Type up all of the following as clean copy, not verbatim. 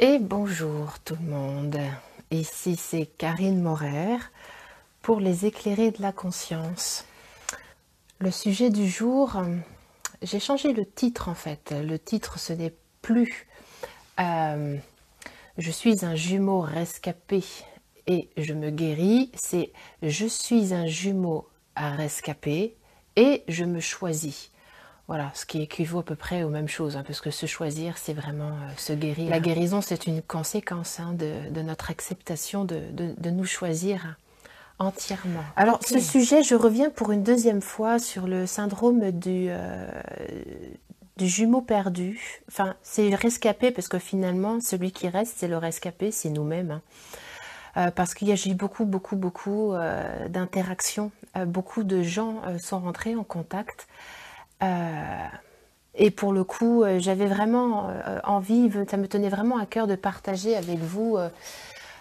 Et bonjour tout le monde, ici c'est Karine Morer pour les éclairés de la conscience. Le sujet du jour, j'ai changé le titre en fait. Le titre ce n'est plus je suis un jumeau rescapé et je me guéris, c'est je suis un jumeau à rescapé et je me choisis. Voilà, ce qui équivaut à peu près aux mêmes choses, parce que se choisir, c'est vraiment se guérir. La guérison, c'est une conséquence de notre acceptation de nous choisir entièrement. Alors, ce sujet, je reviens pour une deuxième fois sur le syndrome du jumeau perdu. Enfin, c'est rescapé, parce que finalement, celui qui reste, c'est le rescapé, c'est nous-mêmes. Parce qu'il y a eu beaucoup d'interactions. Beaucoup de gens sont rentrés en contact. Et pour le coup, j'avais vraiment envie, ça me tenait vraiment à cœur de partager avec vous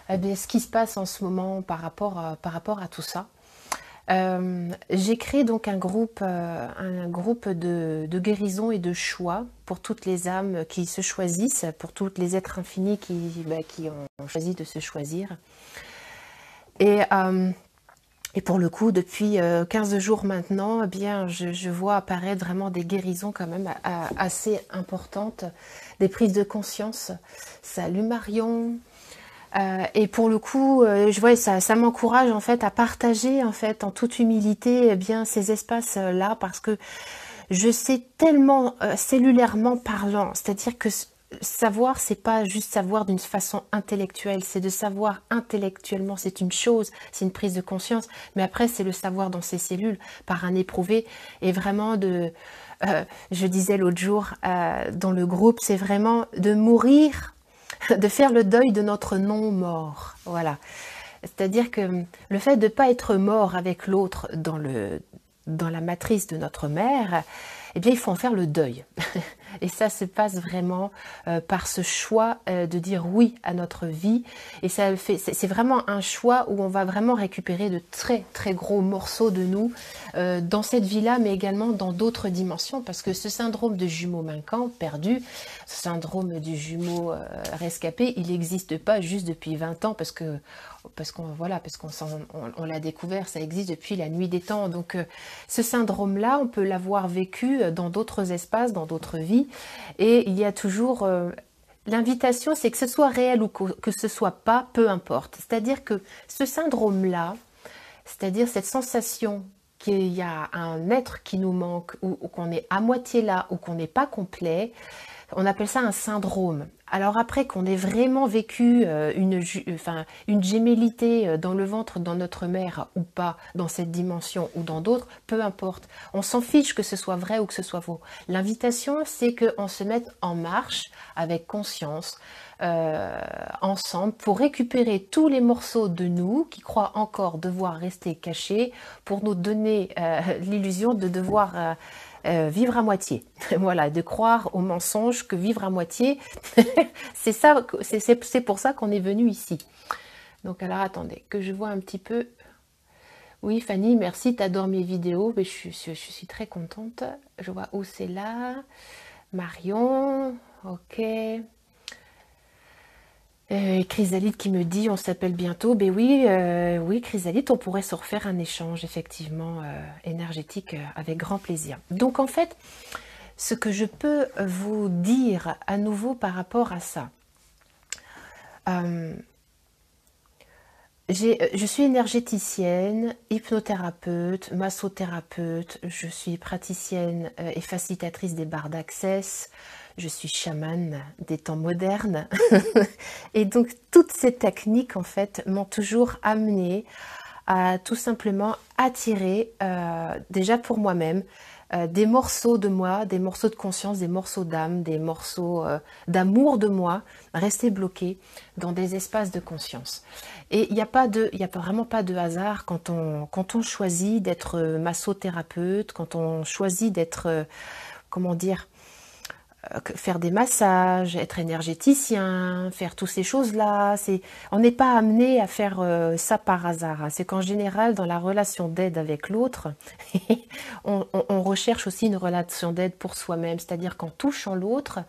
ce qui se passe en ce moment par rapport à tout ça. J'ai créé donc un groupe de guérison et de choix pour toutes les âmes qui se choisissent, pour tous les êtres infinis qui ont choisi de se choisir. Et pour le coup, depuis 15 jours maintenant, eh bien, je vois apparaître vraiment des guérisons quand même assez importantes, des prises de conscience. Salut Marion. Et pour le coup, je vois ça m'encourage en fait à partager en fait en toute humilité eh bien ces espaces-là parce que je sais tellement cellulairement parlant, c'est-à-dire que savoir, c'est pas juste savoir d'une façon intellectuelle, c'est de savoir intellectuellement, c'est une chose, c'est une prise de conscience, mais après c'est le savoir dans ses cellules, par un éprouvé, et vraiment je disais l'autre jour dans le groupe, c'est vraiment de mourir, de faire le deuil de notre non-mort, voilà. C'est-à-dire que le fait de ne pas être mort avec l'autre dans la matrice de notre mère, eh bien il faut en faire le deuil. Et ça se passe vraiment par ce choix de dire oui à notre vie. Et c'est vraiment un choix où on va vraiment récupérer de très très gros morceaux de nous dans cette vie-là, mais également dans d'autres dimensions. Parce que ce syndrome de jumeau manquant, perdu, ce syndrome du jumeau rescapé, il n'existe pas juste depuis 20 ans parce qu'on l'a découvert, ça existe depuis la nuit des temps. Donc ce syndrome-là, on peut l'avoir vécu dans d'autres espaces, dans d'autres vies. Et il y a toujours l'invitation, c'est que ce soit réel ou que ce soit pas, peu importe. C'est-à-dire que ce syndrome-là, c'est-à-dire cette sensation qu'il y a un être qui nous manque ou qu'on est à moitié là ou qu'on n'est pas complet, on appelle ça un syndrome. Alors après qu'on ait vraiment vécu une gémellité dans le ventre, dans notre mère ou pas, dans cette dimension ou dans d'autres, peu importe. On s'en fiche que ce soit vrai ou que ce soit faux. L'invitation, c'est qu'on se mette en marche avec conscience, ensemble, pour récupérer tous les morceaux de nous qui croient encore devoir rester cachés, pour nous donner l'illusion de devoir... vivre à moitié, voilà, de croire au mensonge que vivre à moitié, c'est ça, c'est pour ça qu'on est venu ici. Donc alors attendez, que je vois un petit peu. Oui Fanny, merci, t'adores mes vidéos, mais je suis très contente. Je vois où c'est là. Marion, ok. Chrysalide qui me dit on s'appelle bientôt. Ben oui, oui Chrysalide, on pourrait se refaire un échange effectivement énergétique avec grand plaisir. Donc en fait, ce que je peux vous dire à nouveau par rapport à ça, je suis énergéticienne, hypnothérapeute, massothérapeute, je suis praticienne et facilitatrice des barres d'accès, je suis chamane des temps modernes. Et donc toutes ces techniques en fait m'ont toujours amenée à tout simplement attirer déjà pour moi-même des morceaux de moi, des morceaux de conscience, des morceaux d'âme, des morceaux d'amour de moi, rester bloqués dans des espaces de conscience. Et il n'y a vraiment pas de hasard quand on choisit d'être massothérapeute, quand on choisit d'être, comment dire, faire des massages, être énergéticien, faire toutes ces choses-là. On n'est pas amené à faire ça par hasard. C'est qu'en général, dans la relation d'aide avec l'autre, on recherche aussi une relation d'aide pour soi-même. C'est-à-dire qu'en touchant l'autre,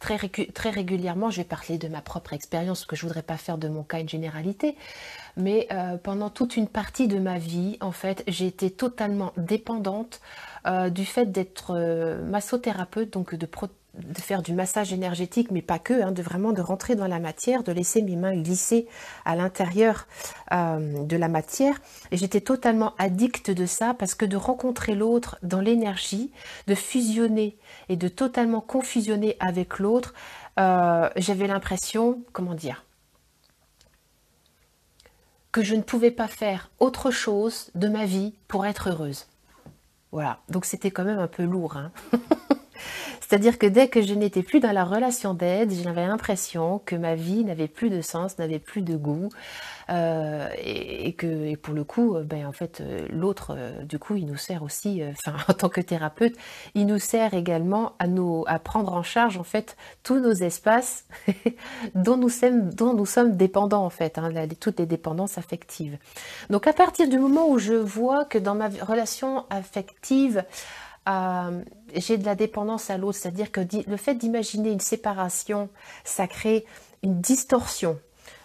très régulièrement, je vais parler de ma propre expérience, parce que je voudrais pas faire de mon cas une généralité, mais pendant toute une partie de ma vie, en fait, j'ai été totalement dépendante du fait d'être massothérapeute, donc de faire du massage énergétique, mais pas que, hein, de rentrer dans la matière, de laisser mes mains glisser à l'intérieur de la matière. Et j'étais totalement addicte de ça, parce que de rencontrer l'autre dans l'énergie, de fusionner et de totalement confusionner avec l'autre, j'avais l'impression, comment dire, que je ne pouvais pas faire autre chose de ma vie pour être heureuse. Voilà, donc c'était quand même un peu lourd, hein. C'est-à-dire que dès que je n'étais plus dans la relation d'aide, j'avais l'impression que ma vie n'avait plus de sens, n'avait plus de goût, et pour le coup, ben en fait, l'autre, du coup, il nous sert aussi, enfin, en tant que thérapeute, il nous sert également à prendre en charge en fait tous nos espaces dont nous sommes dépendants en fait, hein, toutes les dépendances affectives. Donc à partir du moment où je vois que dans ma relation affective, j'ai de la dépendance à l'autre, c'est-à-dire que le fait d'imaginer une séparation, ça crée une distorsion,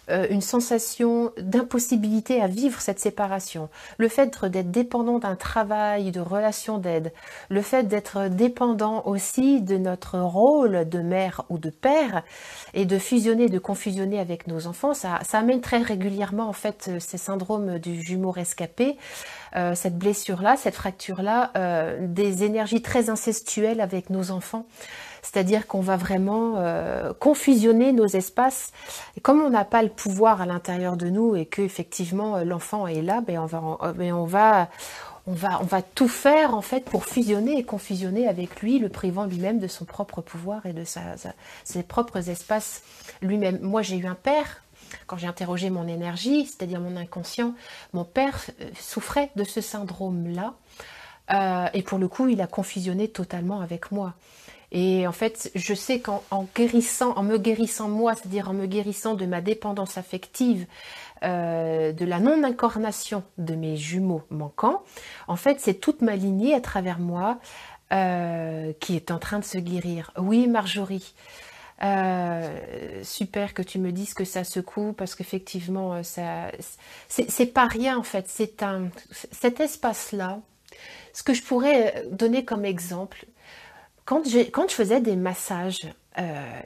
une sensation d'impossibilité à vivre cette séparation. Le fait d'être dépendant d'un travail, de relations d'aide, le fait d'être dépendant aussi de notre rôle de mère ou de père, et de fusionner, de confusionner avec nos enfants, ça amène très régulièrement en fait ces syndromes du jumeau rescapé, cette blessure-là, cette fracture-là, des énergies très incestuelles avec nos enfants. C'est-à-dire qu'on va vraiment confusionner nos espaces. Et comme on n'a pas le pouvoir à l'intérieur de nous et que effectivement l'enfant est là, ben on va tout faire en fait pour fusionner et confusionner avec lui, le privant lui-même de son propre pouvoir et de ses propres espaces lui-même. Moi, j'ai eu un père. Quand j'ai interrogé mon énergie, c'est-à-dire mon inconscient, mon père souffrait de ce syndrome-là. Et pour le coup, il a confusionné totalement avec moi. Et en fait, je sais qu'en me guérissant moi, c'est-à-dire en me guérissant de ma dépendance affective, de la non-incarnation de mes jumeaux manquants, en fait, c'est toute ma lignée à travers moi qui est en train de se guérir. Oui, Marjorie. Super que tu me dises que ça secoue, parce qu'effectivement c'est pas rien en fait, cet espace-là. Ce que je pourrais donner comme exemple, quand je faisais des massages,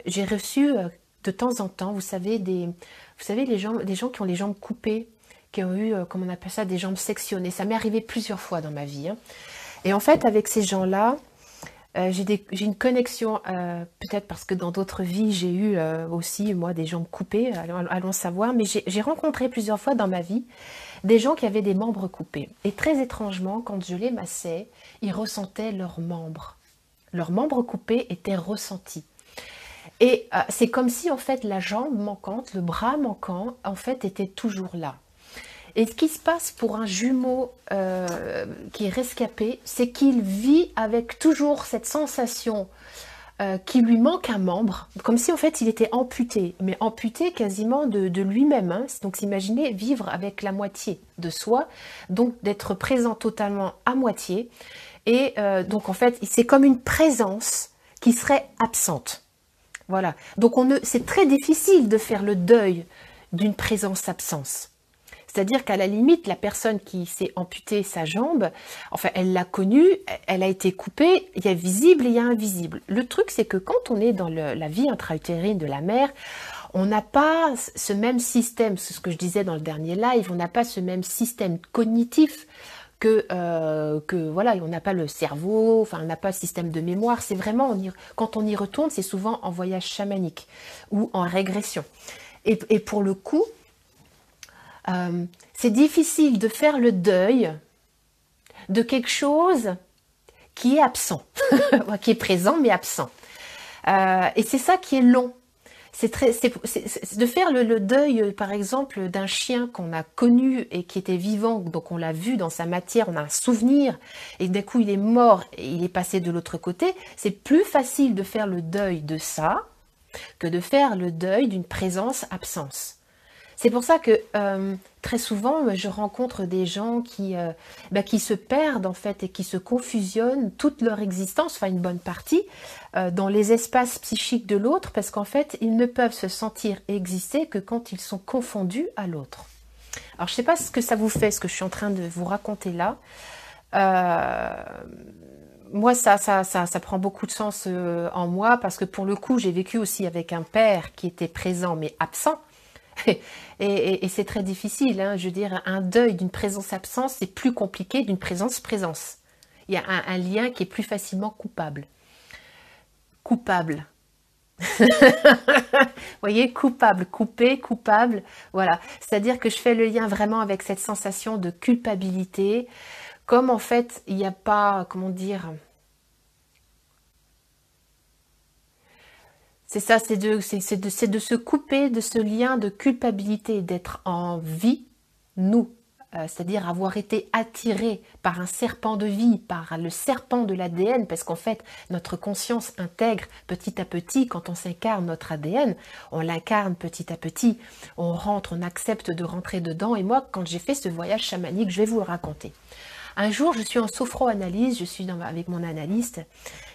j'ai reçu de temps en temps, vous savez les gens qui ont les jambes coupées, qui ont eu, comme on appelle ça, des jambes sectionnées. Ça m'est arrivé plusieurs fois dans ma vie, hein. Et en fait, avec ces gens-là, j'ai une connexion, peut-être parce que dans d'autres vies, j'ai eu aussi, moi, des jambes coupées, allons savoir, mais j'ai rencontré plusieurs fois dans ma vie des gens qui avaient des membres coupés. Et très étrangement, quand je les massais, ils ressentaient leurs membres. Leurs membres coupés étaient ressentis. Et c'est comme si, en fait, la jambe manquante, le bras manquant, en fait, était toujours là. Et ce qui se passe pour un jumeau qui est rescapé, c'est qu'il vit avec toujours cette sensation qu'il lui manque un membre, comme si en fait il était amputé, mais amputé quasiment de lui-même, hein. Donc s'imaginer vivre avec la moitié de soi, donc d'être présent totalement à moitié, et donc en fait c'est comme une présence qui serait absente. Voilà, donc c'est très difficile de faire le deuil d'une présence-absence. C'est-à-dire qu'à la limite, la personne qui s'est amputée sa jambe, enfin, elle l'a connue, elle a été coupée, il y a visible et il y a invisible. Le truc, c'est que quand on est dans la vie intra-utérine de la mère, on n'a pas ce même système, c'est ce que je disais dans le dernier live, on n'a pas ce même système cognitif que voilà, on n'a pas le cerveau, enfin, on n'a pas le système de mémoire. C'est vraiment, quand on y retourne, c'est souvent en voyage chamanique ou en régression. Et pour le coup, c'est difficile de faire le deuil de quelque chose qui est absent, qui est présent mais absent. Et c'est ça qui est long. C'est de faire le deuil, par exemple, d'un chien qu'on a connu et qui était vivant, donc on l'a vu dans sa matière, on a un souvenir, et d'un coup il est mort et il est passé de l'autre côté. C'est plus facile de faire le deuil de ça que de faire le deuil d'une présence-absence. C'est pour ça que très souvent, je rencontre des gens qui se perdent en fait et qui se confusionnent toute leur existence, enfin une bonne partie, dans les espaces psychiques de l'autre, parce qu'en fait, ils ne peuvent se sentir exister que quand ils sont confondus à l'autre. Alors, je ne sais pas ce que ça vous fait, ce que je suis en train de vous raconter là. Moi, ça prend beaucoup de sens en moi, parce que pour le coup, j'ai vécu aussi avec un père qui était présent mais absent. Et c'est très difficile, hein. Je veux dire, un deuil d'une présence-absence, c'est plus compliqué d'une présence-présence. Il y a un lien qui est plus facilement coupable. Coupable. Vous voyez, coupable, coupé, coupable, voilà. C'est-à-dire que je fais le lien vraiment avec cette sensation de culpabilité, comme en fait, il n'y a pas, comment dire... C'est ça, c'est de se couper de ce lien de culpabilité, d'être en vie, nous, c'est-à-dire avoir été attiré par un serpent de vie, par le serpent de l'ADN, parce qu'en fait, notre conscience intègre petit à petit, quand on s'incarne notre ADN, on l'incarne petit à petit, on rentre, on accepte de rentrer dedans, et moi, quand j'ai fait ce voyage chamanique, je vais vous le raconter. Un jour, je suis en sophro-analyse, je suis avec mon analyste,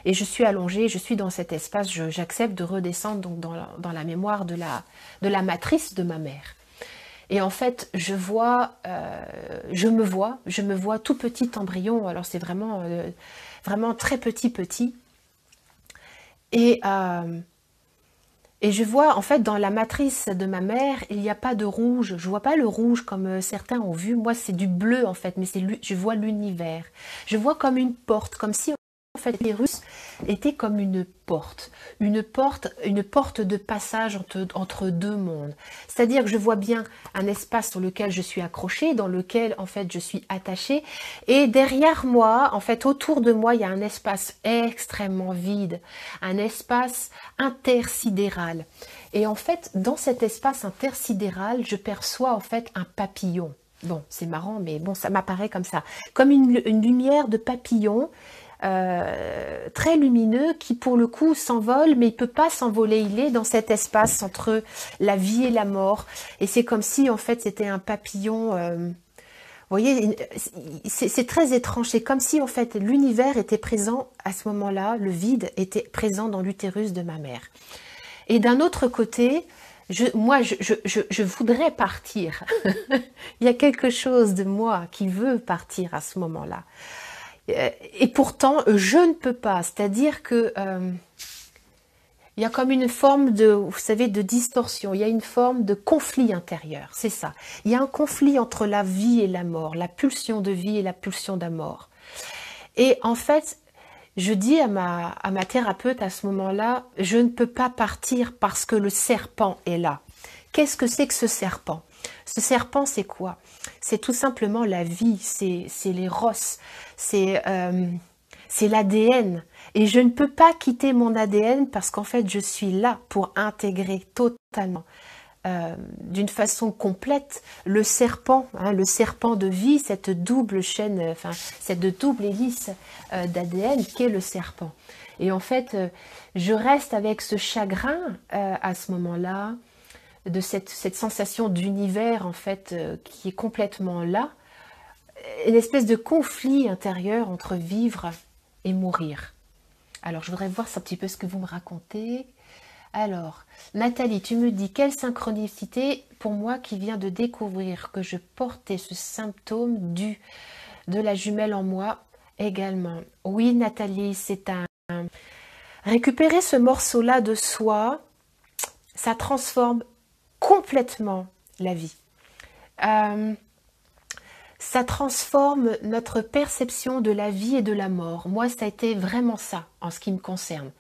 et je suis allongée, je suis dans cet espace, j'accepte de redescendre donc dans la mémoire de la matrice de ma mère. Et en fait, je me vois tout petit embryon, alors c'est vraiment, vraiment très petit. Et je vois, en fait, dans la matrice de ma mère, il n'y a pas de rouge. Je vois pas le rouge comme certains ont vu. Moi, c'est du bleu, en fait, mais je vois l'univers. Je vois comme une porte, comme si, en fait, les Russes étaient comme une porte de passage entre deux mondes. C'est-à-dire que je vois bien un espace sur lequel je suis accrochée, dans lequel, en fait, je suis attachée. Et derrière moi, en fait, autour de moi, il y a un espace extrêmement vide, un espace intersidéral. Et en fait, dans cet espace intersidéral, je perçois, en fait, un papillon. Bon, c'est marrant, mais bon, ça m'apparaît comme ça. Comme une lumière de papillon, très lumineux, qui pour le coup s'envole, mais il peut pas s'envoler, il est dans cet espace entre la vie et la mort, et c'est comme si en fait c'était un papillon, vous voyez, c'est très étrange, c'est comme si en fait l'univers était présent à ce moment-là, le vide était présent dans l'utérus de ma mère. Et d'un autre côté, je voudrais partir. Il y a quelque chose de moi qui veut partir à ce moment-là. Et pourtant, je ne peux pas. C'est-à-dire que il y a comme une forme de, vous savez, de distorsion. Il y a une forme de conflit intérieur. C'est ça. Il y a un conflit entre la vie et la mort, la pulsion de vie et la pulsion de la mort. Et en fait, je dis à ma thérapeute à ce moment-là, je ne peux pas partir parce que le serpent est là. Qu'est-ce que c'est que ce serpent? Ce serpent, c'est quoi? C'est tout simplement la vie, c'est l'éros, c'est l'ADN. Et je ne peux pas quitter mon ADN parce qu'en fait, je suis là pour intégrer totalement, d'une façon complète, le serpent de vie, cette double chaîne, enfin, cette double hélice d'ADN qu'est le serpent. Et en fait, je reste avec ce chagrin à ce moment-là, de cette sensation d'univers en fait qui est complètement là, une espèce de conflit intérieur entre vivre et mourir. Alors je voudrais voir un petit peu ce que vous me racontez. Alors, Nathalie, tu me dis, quelle synchronicité pour moi qui vient de découvrir que je portais ce symptôme de la jumelle en moi également. Oui Nathalie, c'est récupérer ce morceau-là de soi, ça transforme complètement la vie. Ça transforme notre perception de la vie et de la mort. Moi, ça a été vraiment ça, en ce qui me concerne.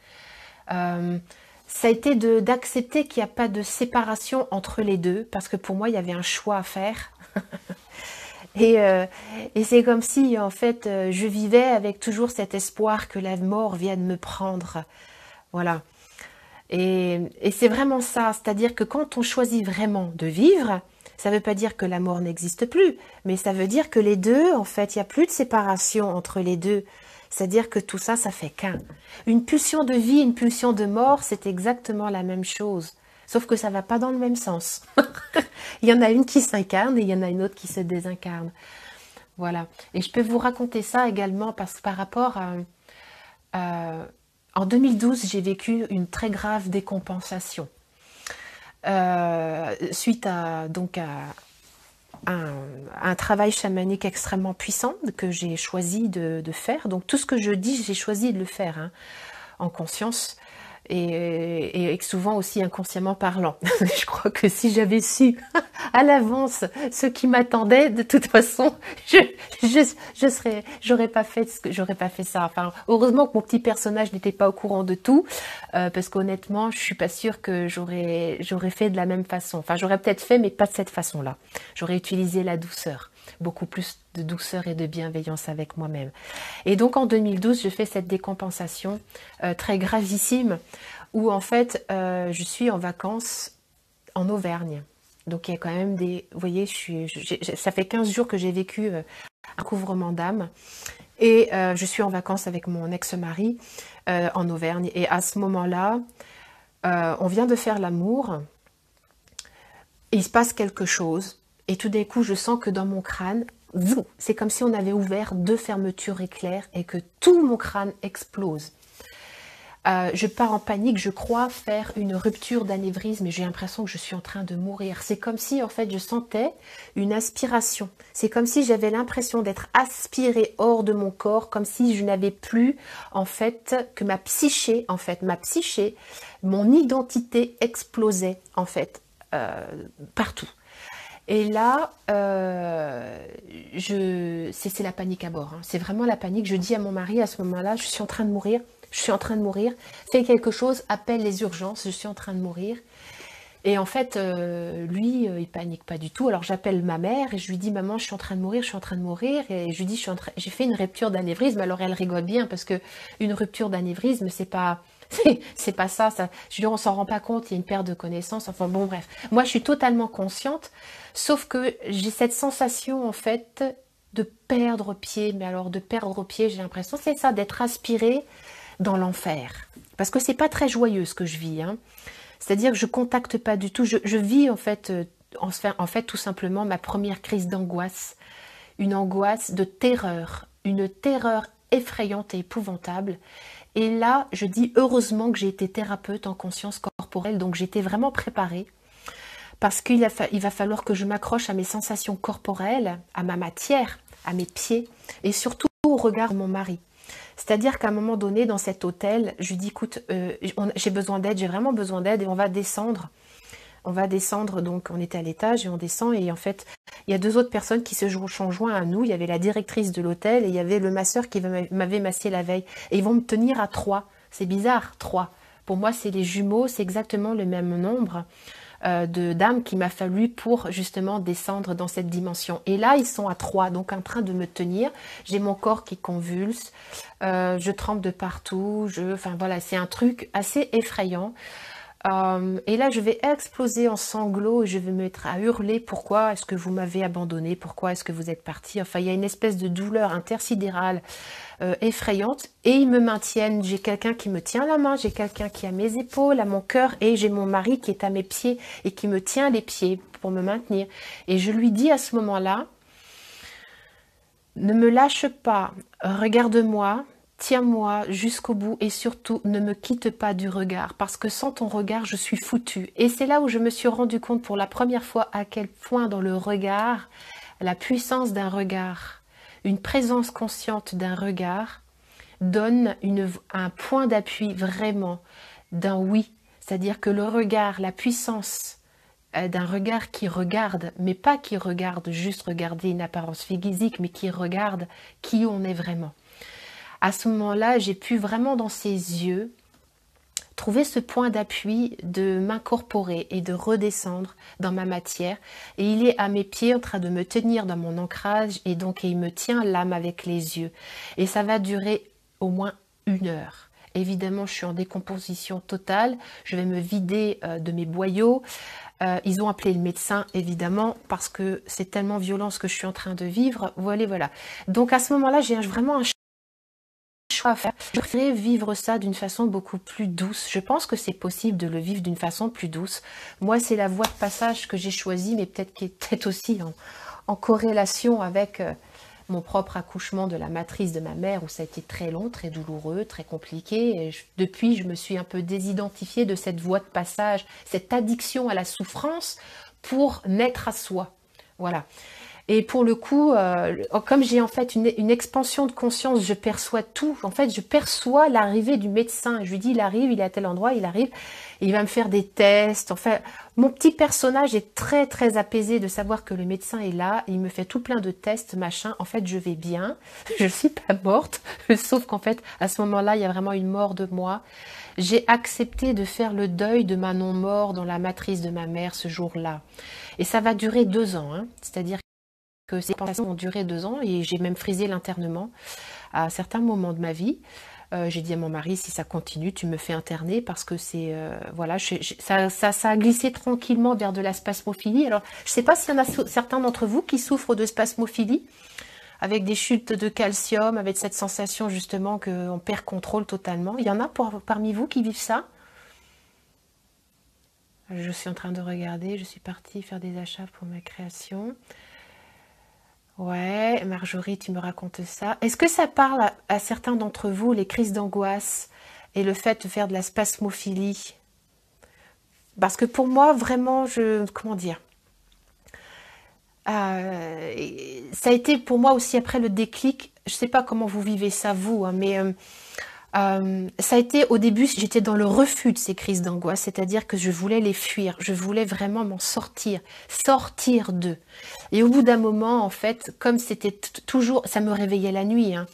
Ça a été d'accepter qu'il n'y a pas de séparation entre les deux, parce que pour moi, il y avait un choix à faire. Et c'est comme si, en fait, je vivais avec toujours cet espoir que la mort vienne me prendre. Voilà. Et c'est vraiment ça, c'est-à-dire que quand on choisit vraiment de vivre, ça ne veut pas dire que la mort n'existe plus, mais ça veut dire que les deux, en fait, il n'y a plus de séparation entre les deux. C'est-à-dire que tout ça, ça fait qu'un. Une pulsion de vie, une pulsion de mort, c'est exactement la même chose. Sauf que ça va pas dans le même sens. Il y en a une qui s'incarne et il y en a une autre qui se désincarne. Voilà. Et je peux vous raconter ça également parce que par rapport en 2012, j'ai vécu une très grave décompensation. Suite à, donc à un travail chamanique extrêmement puissant que j'ai choisi de faire. Donc tout ce que je dis, j'ai choisi de le faire hein, en conscience et souvent aussi inconsciemment parlant. Je crois que si j'avais su à l'avance ce qui m'attendait, de toute façon, j'aurais pas fait ça. Enfin, heureusement que mon petit personnage n'était pas au courant de tout, parce qu'honnêtement, je suis pas sûre que j'aurais fait de la même façon. Enfin, j'aurais peut-être fait, mais pas de cette façon-là. J'aurais utilisé la douceur, beaucoup plus de douceur et de bienveillance avec moi-même. Et donc en 2012, je fais cette décompensation très gravissime où en fait, je suis en vacances en Auvergne. Donc il y a quand même des... Vous voyez, ça fait 15 jours que j'ai vécu un recouvrement d'âme. Et je suis en vacances avec mon ex-mari en Auvergne. Et à ce moment-là, on vient de faire l'amour. Il se passe quelque chose. Et tout d'un coup, je sens que dans mon crâne, c'est comme si on avait ouvert 2 fermetures éclairs et que tout mon crâne explose. Je pars en panique, je crois faire une rupture d'anévrisme et j'ai l'impression que je suis en train de mourir. C'est comme si en fait je sentais une aspiration. C'est comme si j'avais l'impression d'être aspirée hors de mon corps, comme si je n'avais plus en fait que ma psyché, mon identité explosait en fait partout. Et là, c'est la panique à bord. Hein. C'est vraiment la panique. Je dis à mon mari à ce moment-là, je suis en train de mourir. Je suis en train de mourir. Fais quelque chose, appelle les urgences. Je suis en train de mourir. Et en fait, lui, il panique pas du tout. Alors j'appelle ma mère et je lui dis, maman, je suis en train de mourir, je suis en train de mourir. Et je lui dis, j'ai fait une rupture d'anévrisme. Alors elle rigole bien parce que une rupture d'anévrisme, c'est pas ça. Je veux dire, on s'en rend pas compte. Il y a une perte de connaissance. Enfin bon, bref. Moi, je suis totalement consciente. Sauf que j'ai cette sensation en fait de perdre pied. Mais alors de perdre pied, j'ai l'impression, c'est ça, d'être aspirée dans l'enfer. Parce que c'est pas très joyeux ce que je vis. Hein. C'est-à-dire que je contacte pas du tout. Je vis en fait tout simplement ma première crise d'angoisse. Une angoisse de terreur. Une terreur effrayante et épouvantable. Et là, je dis heureusement que j'ai été thérapeute en conscience corporelle. Donc j'étais vraiment préparée. Parce qu'il va falloir que je m'accroche à mes sensations corporelles, à ma matière, à mes pieds. Et surtout au regard de mon mari. C'est-à-dire qu'à un moment donné, dans cet hôtel, je lui dis, écoute, j'ai besoin d'aide, j'ai vraiment besoin d'aide et on va descendre. On va descendre, donc on était à l'étage et on descend et en fait, il y a 2 autres personnes qui se sont joints à nous. Il y avait la directrice de l'hôtel et il y avait le masseur qui m'avait massé la veille. Et ils vont me tenir à 3. C'est bizarre, 3. Pour moi, c'est les jumeaux, c'est exactement le même nombre de dames qu'il m'a fallu pour justement descendre dans cette dimension. Et là, ils sont à 3, donc en train de me tenir. J'ai mon corps qui convulse, je tremble de partout. Enfin voilà, c'est un truc assez effrayant. Et là, je vais exploser en sanglots et je vais me mettre à hurler. Pourquoi est-ce que vous m'avez abandonné? Pourquoi est-ce que vous êtes parti? Enfin, il y a une espèce de douleur intersidérale effrayante et ils me maintiennent. J'ai quelqu'un qui me tient la main, j'ai quelqu'un qui a mes épaules, à mon cœur et j'ai mon mari qui est à mes pieds et qui me tient les pieds pour me maintenir. Et je lui dis à ce moment-là, ne me lâche pas, regarde-moi, tiens-moi jusqu'au bout et surtout ne me quitte pas du regard parce que sans ton regard je suis foutue. Et c'est là où je me suis rendu compte pour la première fois à quel point dans le regard, la puissance d'un regard, une présence consciente d'un regard donne un point d'appui vraiment d'un oui. C'est-à-dire que le regard, la puissance d'un regard qui regarde, mais pas qui regarde juste regarder une apparence physique, mais qui regarde qui on est vraiment. À ce moment-là, j'ai pu vraiment dans ses yeux trouver ce point d'appui de m'incorporer et de redescendre dans ma matière. Et il est à mes pieds en train de me tenir dans mon ancrage et donc il me tient l'âme avec les yeux. Et ça va durer au moins 1 heure. Évidemment, je suis en décomposition totale. Je vais me vider de mes boyaux. Ils ont appelé le médecin, évidemment, parce que c'est tellement violent ce que je suis en train de vivre. Voilà. Donc à ce moment-là, j'ai vraiment un choix à faire. Je préférais vivre ça d'une façon beaucoup plus douce. Je pense que c'est possible de le vivre d'une façon plus douce. Moi, c'est la voie de passage que j'ai choisie, mais peut-être qui est peut-être aussi en corrélation avec mon propre accouchement de la matrice de ma mère, où ça a été très long, très douloureux, très compliqué. Et depuis, je me suis un peu désidentifiée de cette voie de passage, cette addiction à la souffrance pour naître à soi. Voilà. Et pour le coup, comme j'ai en fait une expansion de conscience, je perçois tout. En fait, je perçois l'arrivée du médecin. Je lui dis, il arrive, il est à tel endroit, il arrive, et il va me faire des tests. Enfin, mon petit personnage est très très apaisé de savoir que le médecin est là. Il me fait tout plein de tests, machin. En fait, je vais bien. Je suis pas morte. Sauf qu'en fait, à ce moment-là, il y a vraiment une mort de moi. J'ai accepté de faire le deuil de ma non-mort dans la matrice de ma mère ce jour-là. Et ça va durer 2 ans. Hein. C'est-à-dire que ces pensations ont duré 2 ans et j'ai même frisé l'internement à certains moments de ma vie. J'ai dit à mon mari, si ça continue, tu me fais interner parce que c'est voilà, ça a glissé tranquillement vers de la spasmophilie. Alors, je ne sais pas s'il y en a certains d'entre vous qui souffrent de spasmophilie, avec des chutes de calcium, avec cette sensation justement qu'on perd contrôle totalement. Il y en a parmi vous qui vivent ça? Je suis en train de regarder, je suis partie faire des achats pour ma création. Ouais, Marjorie, tu me racontes ça. Est-ce que ça parle à certains d'entre vous, les crises d'angoisse et le fait de faire de la spasmophilie? Parce que pour moi, vraiment, comment dire, ça a été pour moi aussi après le déclic. Je ne sais pas comment vous vivez ça, vous, hein, mais ça a été au début, j'étais dans le refus de ces crises d'angoisse, c'est-à-dire que je voulais les fuir, je voulais vraiment m'en sortir d'eux. Et au bout d'un moment, en fait, comme c'était toujours, ça me réveillait la nuit, hein.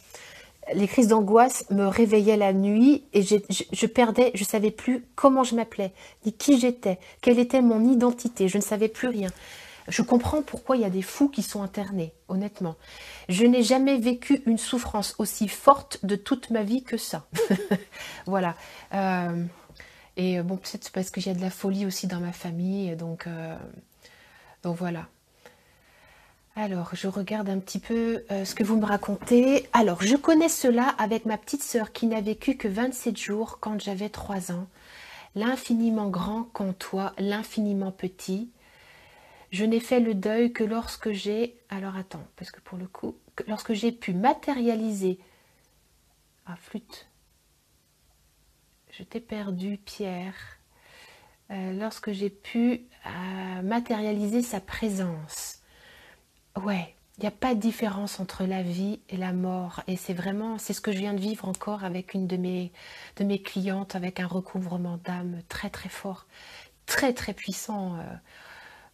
Les crises d'angoisse me réveillaient la nuit et je perdais, je savais plus comment je m'appelais, ni qui j'étais, quelle était mon identité, je ne savais plus rien. Je comprends pourquoi il y a des fous qui sont internés, honnêtement. Je n'ai jamais vécu une souffrance aussi forte de toute ma vie que ça. Voilà. Et bon, peut-être parce que j'ai de la folie aussi dans ma famille, donc voilà. Alors, je regarde un petit peu ce que vous me racontez. Alors, je connais cela avec ma petite sœur qui n'a vécu que 27 jours quand j'avais 3 ans. L'infiniment grand qu'en toi, l'infiniment petit. Je n'ai fait le deuil que lorsque j'ai... Alors attends, parce que pour le coup, lorsque j'ai pu matérialiser... Ah, flûte. Je t'ai perdu, Pierre. Lorsque j'ai pu matérialiser sa présence. Ouais, il n'y a pas de différence entre la vie et la mort. Et c'est vraiment, c'est ce que je viens de vivre encore avec une de mes clientes, avec un recouvrement d'âme très très fort, très très puissant.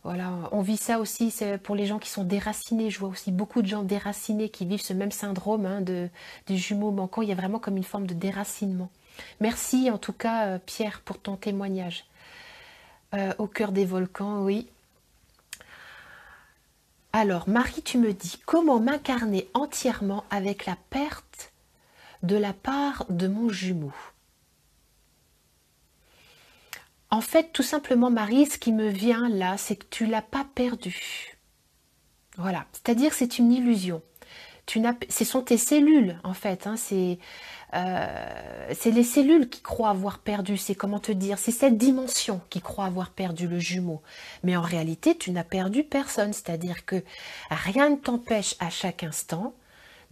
Voilà, on vit ça aussi, c'est pour les gens qui sont déracinés. Je vois aussi beaucoup de gens déracinés qui vivent ce même syndrome, hein, des jumeaux manquants. Il y a vraiment comme une forme de déracinement. Merci en tout cas, Pierre, pour ton témoignage. Au cœur des volcans, oui. Alors, Marie, tu me dis, comment m'incarner entièrement avec la perte de la part de mon jumeau? En fait, tout simplement, Marie, ce qui me vient là, c'est que tu ne l'as pas perdu. Voilà, c'est-à-dire que c'est une illusion. Ce sont tes cellules, en fait. Hein, c'est les cellules qui croient avoir perdu, c'est comment te dire, c'est cette dimension qui croit avoir perdu le jumeau. Mais en réalité, tu n'as perdu personne. C'est-à-dire que rien ne t'empêche à chaque instant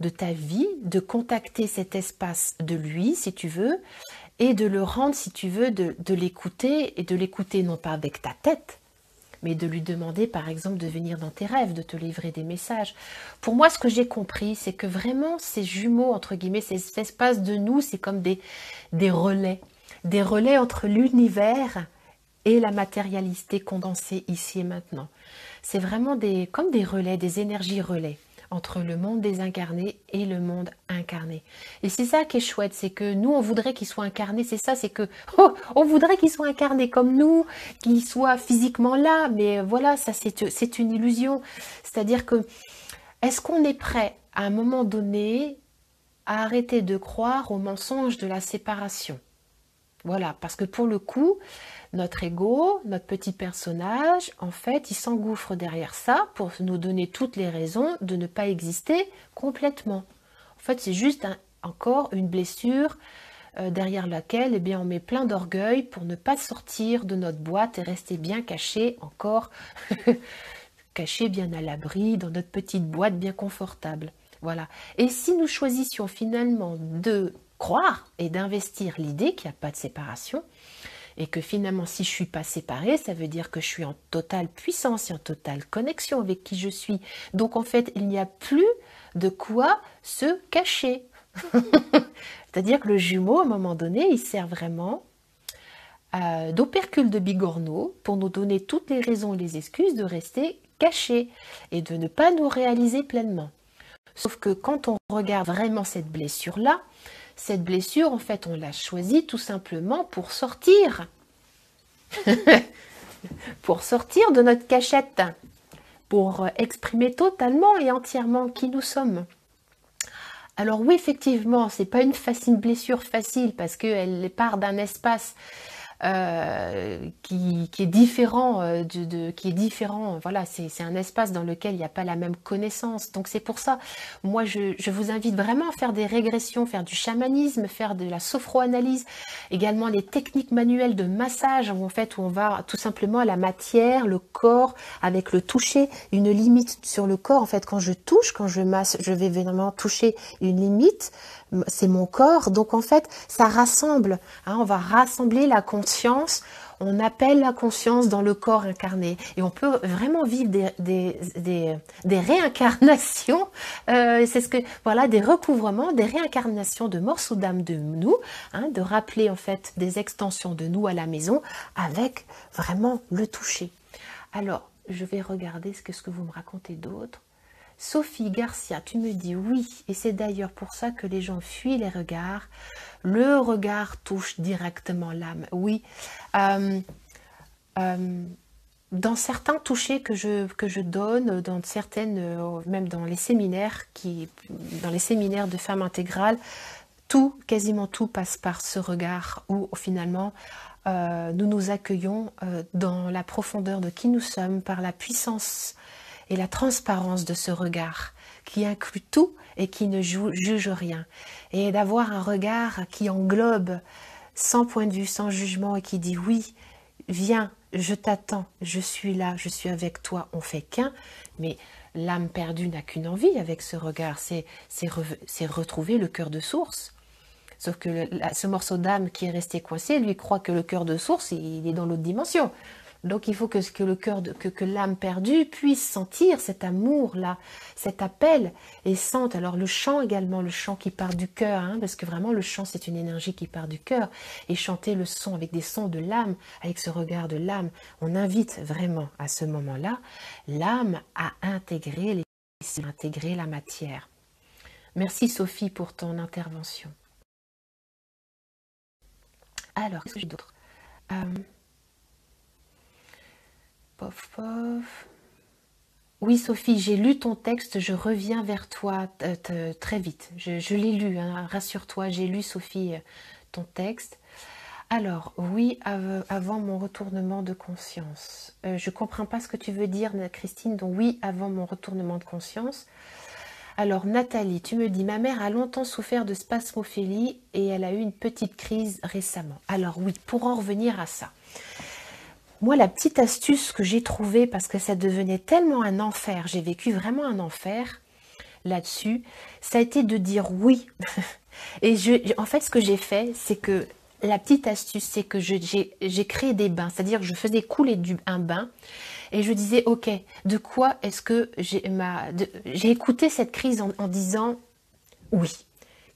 de ta vie de contacter cet espace de lui, si tu veux, et de le rendre, si tu veux, de l'écouter, et de l'écouter non pas avec ta tête, mais de lui demander, par exemple, de venir dans tes rêves, de te livrer des messages. Pour moi, ce que j'ai compris, c'est que vraiment, ces jumeaux, entre guillemets, ces espaces de nous, c'est comme des relais entre l'univers et la matérialité condensée ici et maintenant. C'est vraiment comme des relais, des énergies relais entre le monde désincarné et le monde incarné. Et c'est ça qui est chouette, c'est que nous, on voudrait qu'ils soient incarnés, c'est ça, c'est que on voudrait qu'ils soient incarnés comme nous, qu'ils soient physiquement là, mais voilà, ça c'est une illusion. C'est-à-dire que, est-ce qu'on est prêt, à un moment donné, à arrêter de croire au mensonge de la séparation? Voilà, parce que pour le coup, notre ego, notre petit personnage, en fait, il s'engouffre derrière ça pour nous donner toutes les raisons de ne pas exister complètement. En fait, c'est juste encore une blessure derrière laquelle eh bien, on met plein d'orgueil pour ne pas sortir de notre boîte et rester bien caché, encore caché bien à l'abri dans notre petite boîte bien confortable. Voilà. Et si nous choisissions finalement de croire et d'investir l'idée qu'il n'y a pas de séparation, et que finalement si je ne suis pas séparée, ça veut dire que je suis en totale puissance et en totale connexion avec qui je suis. Donc en fait, il n'y a plus de quoi se cacher. C'est-à-dire que le jumeau, à un moment donné, il sert vraiment d'opercule de bigorneau pour nous donner toutes les raisons et les excuses de rester cachés et de ne pas nous réaliser pleinement. Sauf que quand on regarde vraiment cette blessure-là, cette blessure, en fait, on l'a choisie tout simplement pour sortir. Pour sortir de notre cachette, pour exprimer totalement et entièrement qui nous sommes. Alors oui, effectivement, c'est pas une blessure facile parce qu'elle part d'un espace qui est différent voilà, c'est un espace dans lequel il n'y a pas la même connaissance. Donc c'est pour ça, moi je vous invite vraiment à faire des régressions, faire du chamanisme, faire de la sophroanalyse, également les techniques manuelles de massage où en fait où on va tout simplement à la matière, le corps, avec le toucher, une limite sur le corps. En fait, quand je touche, quand je masse, je vais vraiment toucher une limite. C'est mon corps, donc en fait ça rassemble, hein, on va rassembler la conscience, on appelle la conscience dans le corps incarné et on peut vraiment vivre des réincarnations, c'est ce que voilà, des recouvrements, des réincarnations de morceaux d'âme de nous, hein, de rappeler en fait des extensions de nous à la maison avec vraiment le toucher. Alors je vais regarder ce que vous me racontez d'autre. Sophie Garcia, tu me dis oui, et c'est d'ailleurs pour ça que les gens fuient les regards. Le regard touche directement l'âme. Oui, dans certains touchés que je donne, dans certaines, même dans les séminaires, dans les séminaires de femmes intégrales, quasiment tout passe par ce regard où finalement nous nous accueillons dans la profondeur de qui nous sommes par la puissance et la transparence de ce regard qui inclut tout et qui ne juge rien. Et d'avoir un regard qui englobe sans point de vue, sans jugement et qui dit oui, viens, je t'attends, je suis là, je suis avec toi, on fait qu'un. Mais l'âme perdue n'a qu'une envie avec ce regard, c'est retrouver le cœur de source. Sauf que ce morceau d'âme qui est resté coincé, lui croit que le cœur de source, il est dans l'autre dimension. Donc il faut que l'âme perdue puisse sentir cet amour-là, cet appel, et sente alors le chant également, le chant qui part du cœur, hein, parce que vraiment le chant c'est une énergie qui part du cœur, et chanter le son avec des sons de l'âme, avec ce regard de l'âme, on invite vraiment à ce moment-là l'âme à intégrer la matière. Merci Sophie pour ton intervention. Alors, qu'est-ce que j'ai d'autre? Pof, pof. Oui, Sophie, j'ai lu ton texte, je reviens vers toi très vite. Je l'ai lu, hein, rassure-toi, j'ai lu, Sophie, ton texte. Alors, oui, avant mon retournement de conscience. Je ne comprends pas ce que tu veux dire, Christine, donc oui, avant mon retournement de conscience. Alors, Nathalie, tu me dis, ma mère a longtemps souffert de spasmophilie et elle a eu une petite crise récemment. Alors oui, pour en revenir à ça. Moi, la petite astuce que j'ai trouvée, parce que ça devenait tellement un enfer, j'ai vécu vraiment un enfer là-dessus, ça a été de dire oui. Et en fait, ce que j'ai fait, c'est que la petite astuce, c'est que j'ai créé des bains, c'est-à-dire que je faisais couler un bain et je disais, ok, de quoi est-ce que j'ai écouté cette crise en disant oui.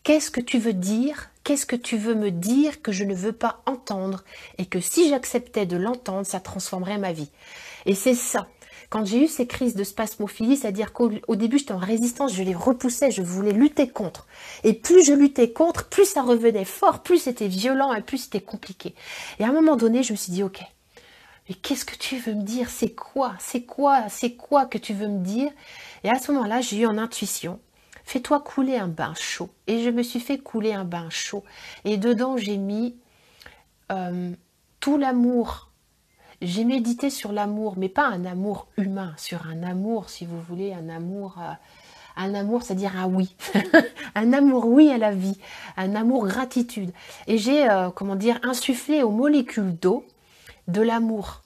Qu'est-ce que tu veux dire? Qu'est-ce que tu veux me dire que je ne veux pas entendre? Et que si j'acceptais de l'entendre, ça transformerait ma vie. Et c'est ça. Quand j'ai eu ces crises de spasmophilie, c'est-à-dire qu'au début, j'étais en résistance, je les repoussais, je voulais lutter contre. Et plus je luttais contre, plus ça revenait fort, plus c'était violent et plus c'était compliqué. Et à un moment donné, je me suis dit, ok, mais qu'est-ce que tu veux me dire? C'est quoi que tu veux me dire? Et à ce moment-là, j'ai eu en intuition, fais-toi couler un bain chaud. Et je me suis fait couler un bain chaud. Et dedans, j'ai mis tout l'amour. J'ai médité sur l'amour, mais pas un amour humain, sur un amour, si vous voulez, un amour Un amour, c'est-à-dire un oui. Un amour oui à la vie. Un amour gratitude. Et j'ai, comment dire, insufflé aux molécules d'eau de l'amour.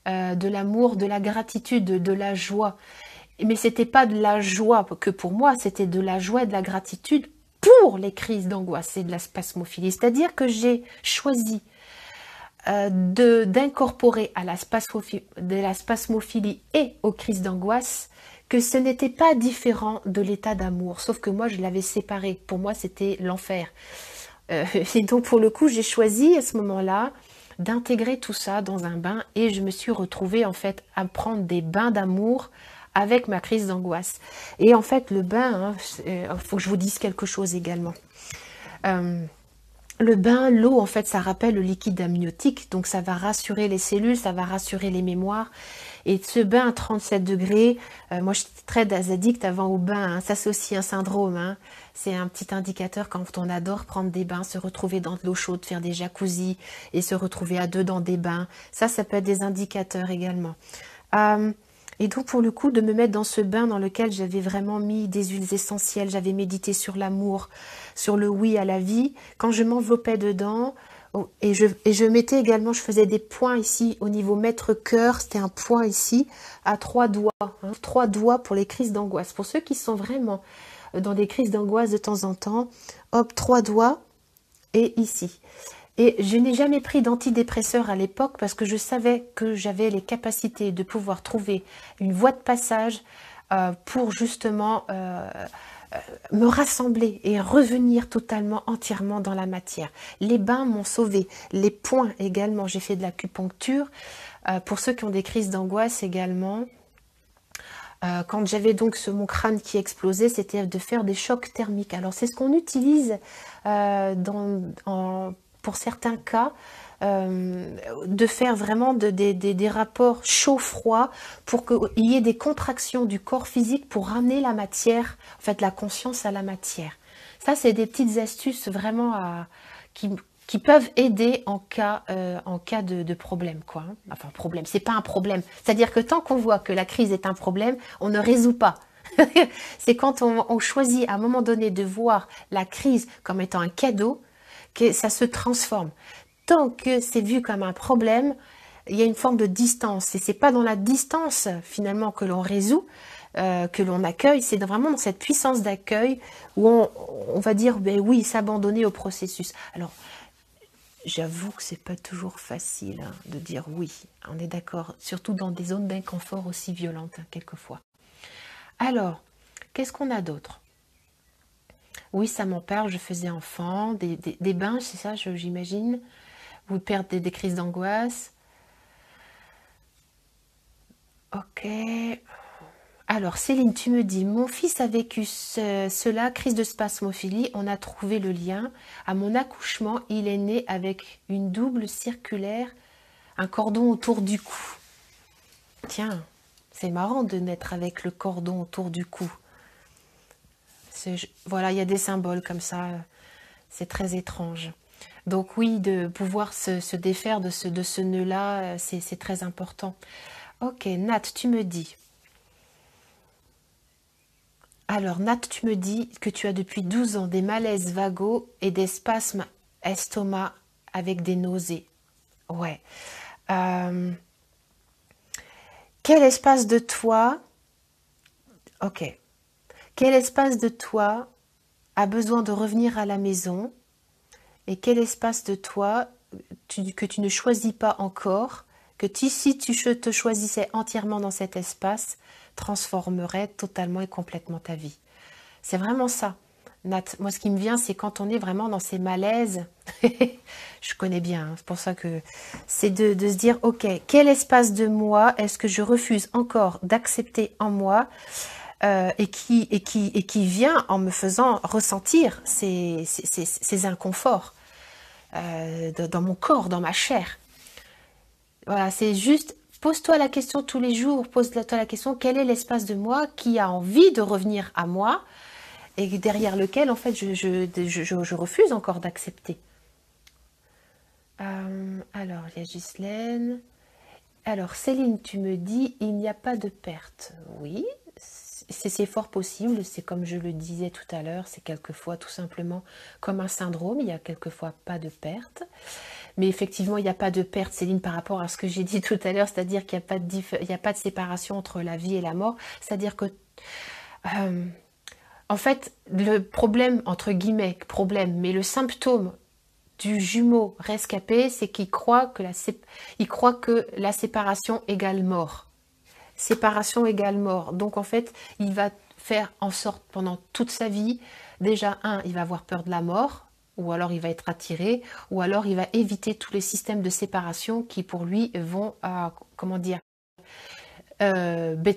De la gratitude, de la joie. Mais c'était pas de la joie que pour moi, c'était de la joie et de la gratitude pour les crises d'angoisse et de la spasmophilie. C'est-à-dire que j'ai choisi d'incorporer à de la spasmophilie et aux crises d'angoisse que ce n'était pas différent de l'état d'amour, sauf que moi je l'avais séparé. Pour moi c'était l'enfer. Et donc pour le coup j'ai choisi à ce moment-là d'intégrer tout ça dans un bain et je me suis retrouvée en fait à prendre des bains d'amour avec ma crise d'angoisse. Et en fait le bain, faut que je vous dise quelque chose également. Le bain, l'eau, en fait, ça rappelle le liquide amniotique, donc ça va rassurer les cellules, ça va rassurer les mémoires. Et ce bain à 37 degrés, moi je suis très addict avant au bain, hein. Ça c'est aussi un syndrome, hein. C'est un petit indicateur quand on adore prendre des bains, se retrouver dans de l'eau chaude, faire des jacuzzis et se retrouver à deux dans des bains. Ça peut être des indicateurs également. Et donc pour le coup de me mettre dans ce bain dans lequel j'avais vraiment mis des huiles essentielles, j'avais médité sur l'amour, sur le oui à la vie, quand je m'enveloppais dedans, et je mettais également, je faisais des points ici au niveau maître-cœur, c'était un point ici à 3 doigts, hein, 3 doigts pour les crises d'angoisse. Pour ceux qui sont vraiment dans des crises d'angoisse de temps en temps, hop, 3 doigts et ici. Et je n'ai jamais pris d'antidépresseur à l'époque parce que je savais que j'avais les capacités de pouvoir trouver une voie de passage pour justement me rassembler et revenir totalement, entièrement dans la matière. Les bains m'ont sauvé, les points également. J'ai fait de l'acupuncture. Pour ceux qui ont des crises d'angoisse également, quand j'avais donc mon crâne qui explosait, c'était de faire des chocs thermiques. Alors c'est ce qu'on utilise pour certains cas, de faire vraiment des rapports chaud-froid pour qu'il y ait des contractions du corps physique pour ramener la matière, en fait la conscience à la matière. Ça, c'est des petites astuces vraiment qui peuvent aider en cas de problème, quoi. Enfin, problème, c'est pas un problème. C'est-à-dire que tant qu'on voit que la crise est un problème, on ne résout pas. C'est quand on choisit à un moment donné de voir la crise comme étant un cadeau que ça se transforme. Tant que c'est vu comme un problème, il y a une forme de distance. Et c'est pas dans la distance finalement que l'on résout, que l'on accueille. C'est vraiment dans cette puissance d'accueil où on va dire, ben oui, s'abandonner au processus. Alors, j'avoue que c'est pas toujours facile hein, de dire oui. On est d'accord, surtout dans des zones d'inconfort aussi violentes hein, quelquefois. Alors, qu'est-ce qu'on a d'autre? Oui, ça m'en parle, je faisais enfant, des bains, c'est ça, j'imagine. Vous perdez des crises d'angoisse. Ok. Alors, Céline, tu me dis, mon fils a vécu cela, crise de spasmophilie, on a trouvé le lien. À mon accouchement, il est né avec une double circulaire, un cordon autour du cou. Tiens, c'est marrant de naître avec le cordon autour du cou. Voilà, il y a des symboles comme ça, c'est très étrange. Donc oui, de pouvoir se défaire de ce nœud-là, c'est très important. Ok, Nat, tu me dis. Alors, Nat, tu me dis que tu as depuis 12 ans des malaises vagos et des spasmes estomac avec des nausées. Ouais. Quel espace de toi... Ok. Quel espace de toi a besoin de revenir à la maison et quel espace de toi que tu ne choisis pas encore, que si tu te choisissais entièrement dans cet espace, transformerait totalement et complètement ta vie. C'est vraiment ça. Nat, moi ce qui me vient, c'est quand on est vraiment dans ces malaises, je connais bien, hein, c'est pour ça que c'est de se dire, ok, quel espace de moi est-ce que je refuse encore d'accepter en moi et qui vient en me faisant ressentir ces inconforts dans mon corps, dans ma chair. Voilà, c'est juste, pose-toi la question tous les jours, pose-toi la question, quel est l'espace de moi qui a envie de revenir à moi et derrière lequel, en fait, je refuse encore d'accepter. Alors, il y a Ghislaine. Alors, Céline, tu me dis, il n'y a pas de perte. Oui, c'est fort possible, c'est comme je le disais tout à l'heure, c'est quelquefois tout simplement comme un syndrome, il y a quelquefois pas de perte. Mais effectivement, il n'y a pas de perte, Céline, par rapport à ce que j'ai dit tout à l'heure, c'est-à-dire qu'il n'y a pas de séparation entre la vie et la mort. C'est-à-dire que, en fait, le problème, entre guillemets, problème, mais le symptôme du jumeau rescapé, c'est qu'il croit que la séparation égale mort. Séparation égale mort. Donc, en fait, il va faire en sorte, pendant toute sa vie, déjà, il va avoir peur de la mort, ou alors il va être attiré, ou alors il va éviter tous les systèmes de séparation qui pour lui vont, comment dire,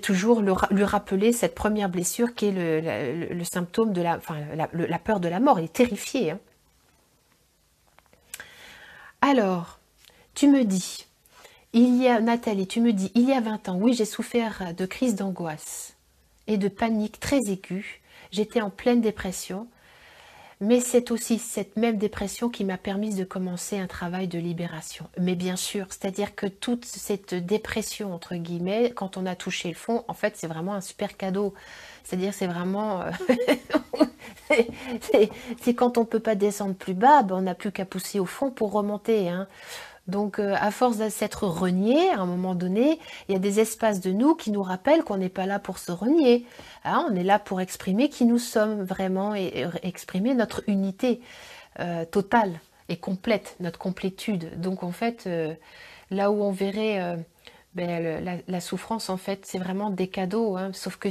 toujours lui rappeler cette première blessure qui est le symptôme de la peur de la mort. Il est terrifié. Hein. Alors, tu me dis, Nathalie, tu me dis, il y a 20 ans, oui, j'ai souffert de crises d'angoisse et de panique très aiguë. J'étais en pleine dépression. Mais c'est aussi cette même dépression qui m'a permis de commencer un travail de libération. Mais bien sûr, c'est-à-dire que toute cette dépression, entre guillemets, quand on a touché le fond, en fait, c'est vraiment un super cadeau. C'est-à-dire c'est vraiment... c'est quand on ne peut pas descendre plus bas, on n'a plus qu'à pousser au fond pour remonter. Hein. Donc, à force de s'être renié, à un moment donné, il y a des espaces de nous qui nous rappellent qu'on n'est pas là pour se renier. Hein, on est là pour exprimer qui nous sommes vraiment et exprimer notre unité totale et complète, notre complétude. Donc, en fait, là où on verrait la souffrance, en fait, c'est vraiment des cadeaux. Hein, sauf que...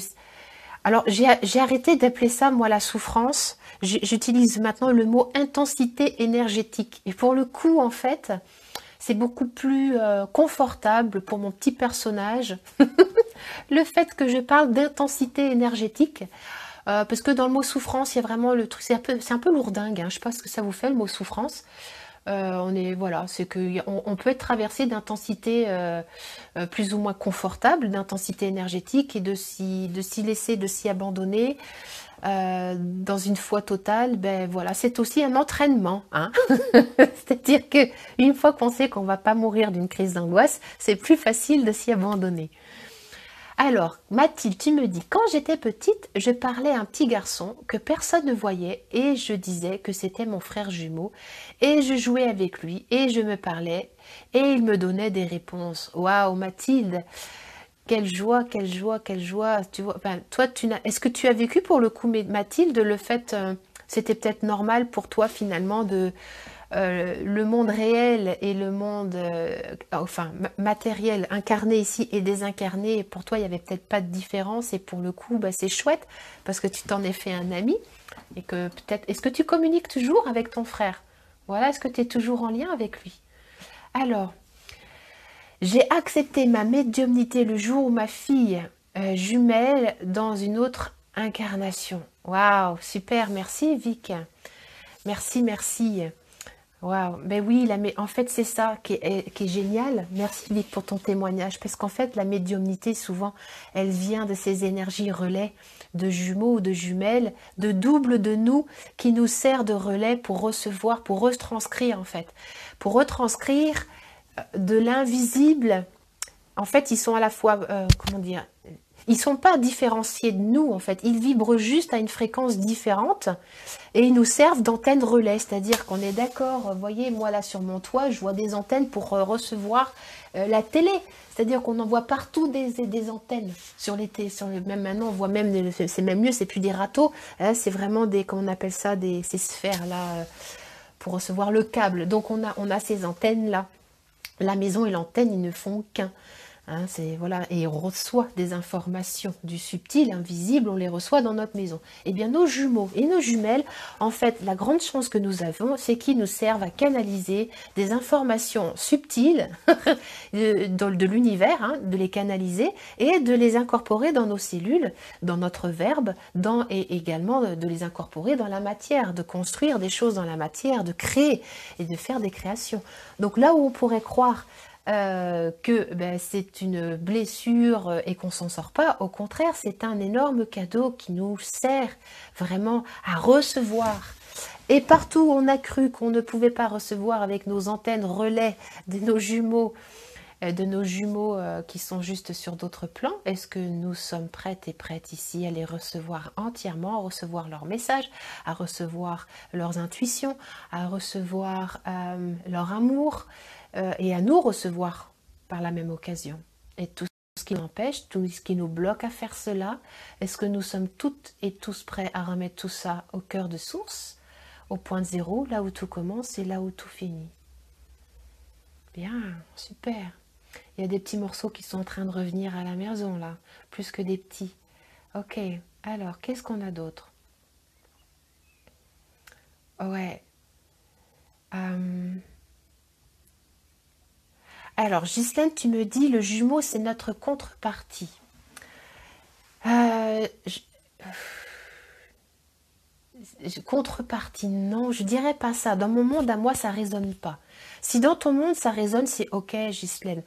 Alors, j'ai arrêté d'appeler ça, moi, la souffrance. J'utilise maintenant le mot intensité énergétique. Et pour le coup, en fait... C'est beaucoup plus confortable pour mon petit personnage, le fait que je parle d'intensité énergétique, parce que dans le mot souffrance, il y a vraiment le truc, c'est un peu lourdingue, hein, je ne sais pas ce que ça vous fait le mot souffrance. C'est qu'on peut être traversé d'intensité plus ou moins confortable, d'intensité énergétique et de s'y laisser, de s'y abandonner. Dans une foi totale, voilà, c'est aussi un entraînement. Hein. C'est-à-dire que une fois qu'on sait qu'on va pas mourir d'une crise d'angoisse, c'est plus facile de s'y abandonner. Alors, Mathilde, tu me dis, quand j'étais petite, je parlais à un petit garçon que personne ne voyait et je disais que c'était mon frère jumeau et je jouais avec lui et je me parlais et il me donnait des réponses. Waouh, Mathilde! Quelle joie, quelle joie, quelle joie. Tu vois, toi, est-ce que tu as vécu pour le coup, Mathilde, le fait, c'était peut-être normal pour toi finalement le monde réel et le monde matériel incarné ici et désincarné, et pour toi, il n'y avait peut-être pas de différence et pour le coup, c'est chouette parce que tu t'en es fait un ami et que peut-être, est-ce que tu communiques toujours avec ton frère? Voilà, est-ce que tu es toujours en lien avec lui? Alors, j'ai accepté ma médiumnité le jour où ma fille jumelle dans une autre incarnation. Waouh, super, merci Vic. Merci, merci. Waouh, ben oui, en fait c'est ça qui est génial. Merci Vic pour ton témoignage, parce qu'en fait la médiumnité souvent, elle vient de ces énergies relais, de jumeaux ou de jumelles, de double de nous, qui nous sert de relais pour recevoir, pour retranscrire en fait. Pour retranscrire de l'invisible, en fait, ils sont à la fois, comment dire, ils sont pas différenciés de nous, en fait. Ils vibrent juste à une fréquence différente et ils nous servent d'antennes relais. C'est-à-dire qu'on est d'accord, vous voyez, moi là sur mon toit, je vois des antennes pour recevoir la télé. C'est-à-dire qu'on envoie partout des antennes même maintenant, on voit même, c'est même mieux, c'est plus des râteaux, hein, c'est vraiment des, comment on appelle ça, ces sphères là, pour recevoir le câble. Donc on a ces antennes là. La maison et l'antenne, ils ne font qu'un. Hein, voilà, et on reçoit des informations du subtil, invisible, on les reçoit dans notre maison. Eh bien, nos jumeaux et nos jumelles, en fait, la grande chance que nous avons, c'est qu'ils nous servent à canaliser des informations subtiles de l'univers, hein, de les canaliser et de les incorporer dans nos cellules, dans notre verbe, et également de les incorporer dans la matière, de construire des choses dans la matière, de créer et de faire des créations. Donc là où on pourrait croire que c'est une blessure et qu'on s'en sort pas, au contraire, c'est un énorme cadeau qui nous sert vraiment à recevoir. Et partout où on a cru qu'on ne pouvait pas recevoir avec nos antennes relais de nos jumeaux, de nos jumeaux qui sont juste sur d'autres plans? Est-ce que nous sommes prêtes et prêtes ici à les recevoir entièrement, à recevoir leurs messages, à recevoir leurs intuitions, à recevoir leur amour et à nous recevoir par la même occasion? Et tout ce qui nous empêche, tout ce qui nous bloque à faire cela, est-ce que nous sommes toutes et tous prêts à remettre tout ça au cœur de source, au point zéro, là où tout commence et là où tout finit? Bien, super. Il y a des petits morceaux qui sont en train de revenir à la maison, là, plus que des petits. Ok, alors, qu'est-ce qu'on a d'autre? Ouais. Alors, Ghislaine, tu me dis, le jumeau, c'est notre contrepartie. Euh, Contrepartie, non, je dirais pas ça. Dans mon monde, à moi, ça résonne pas. Si dans ton monde, ça résonne, c'est ok, Ghislaine.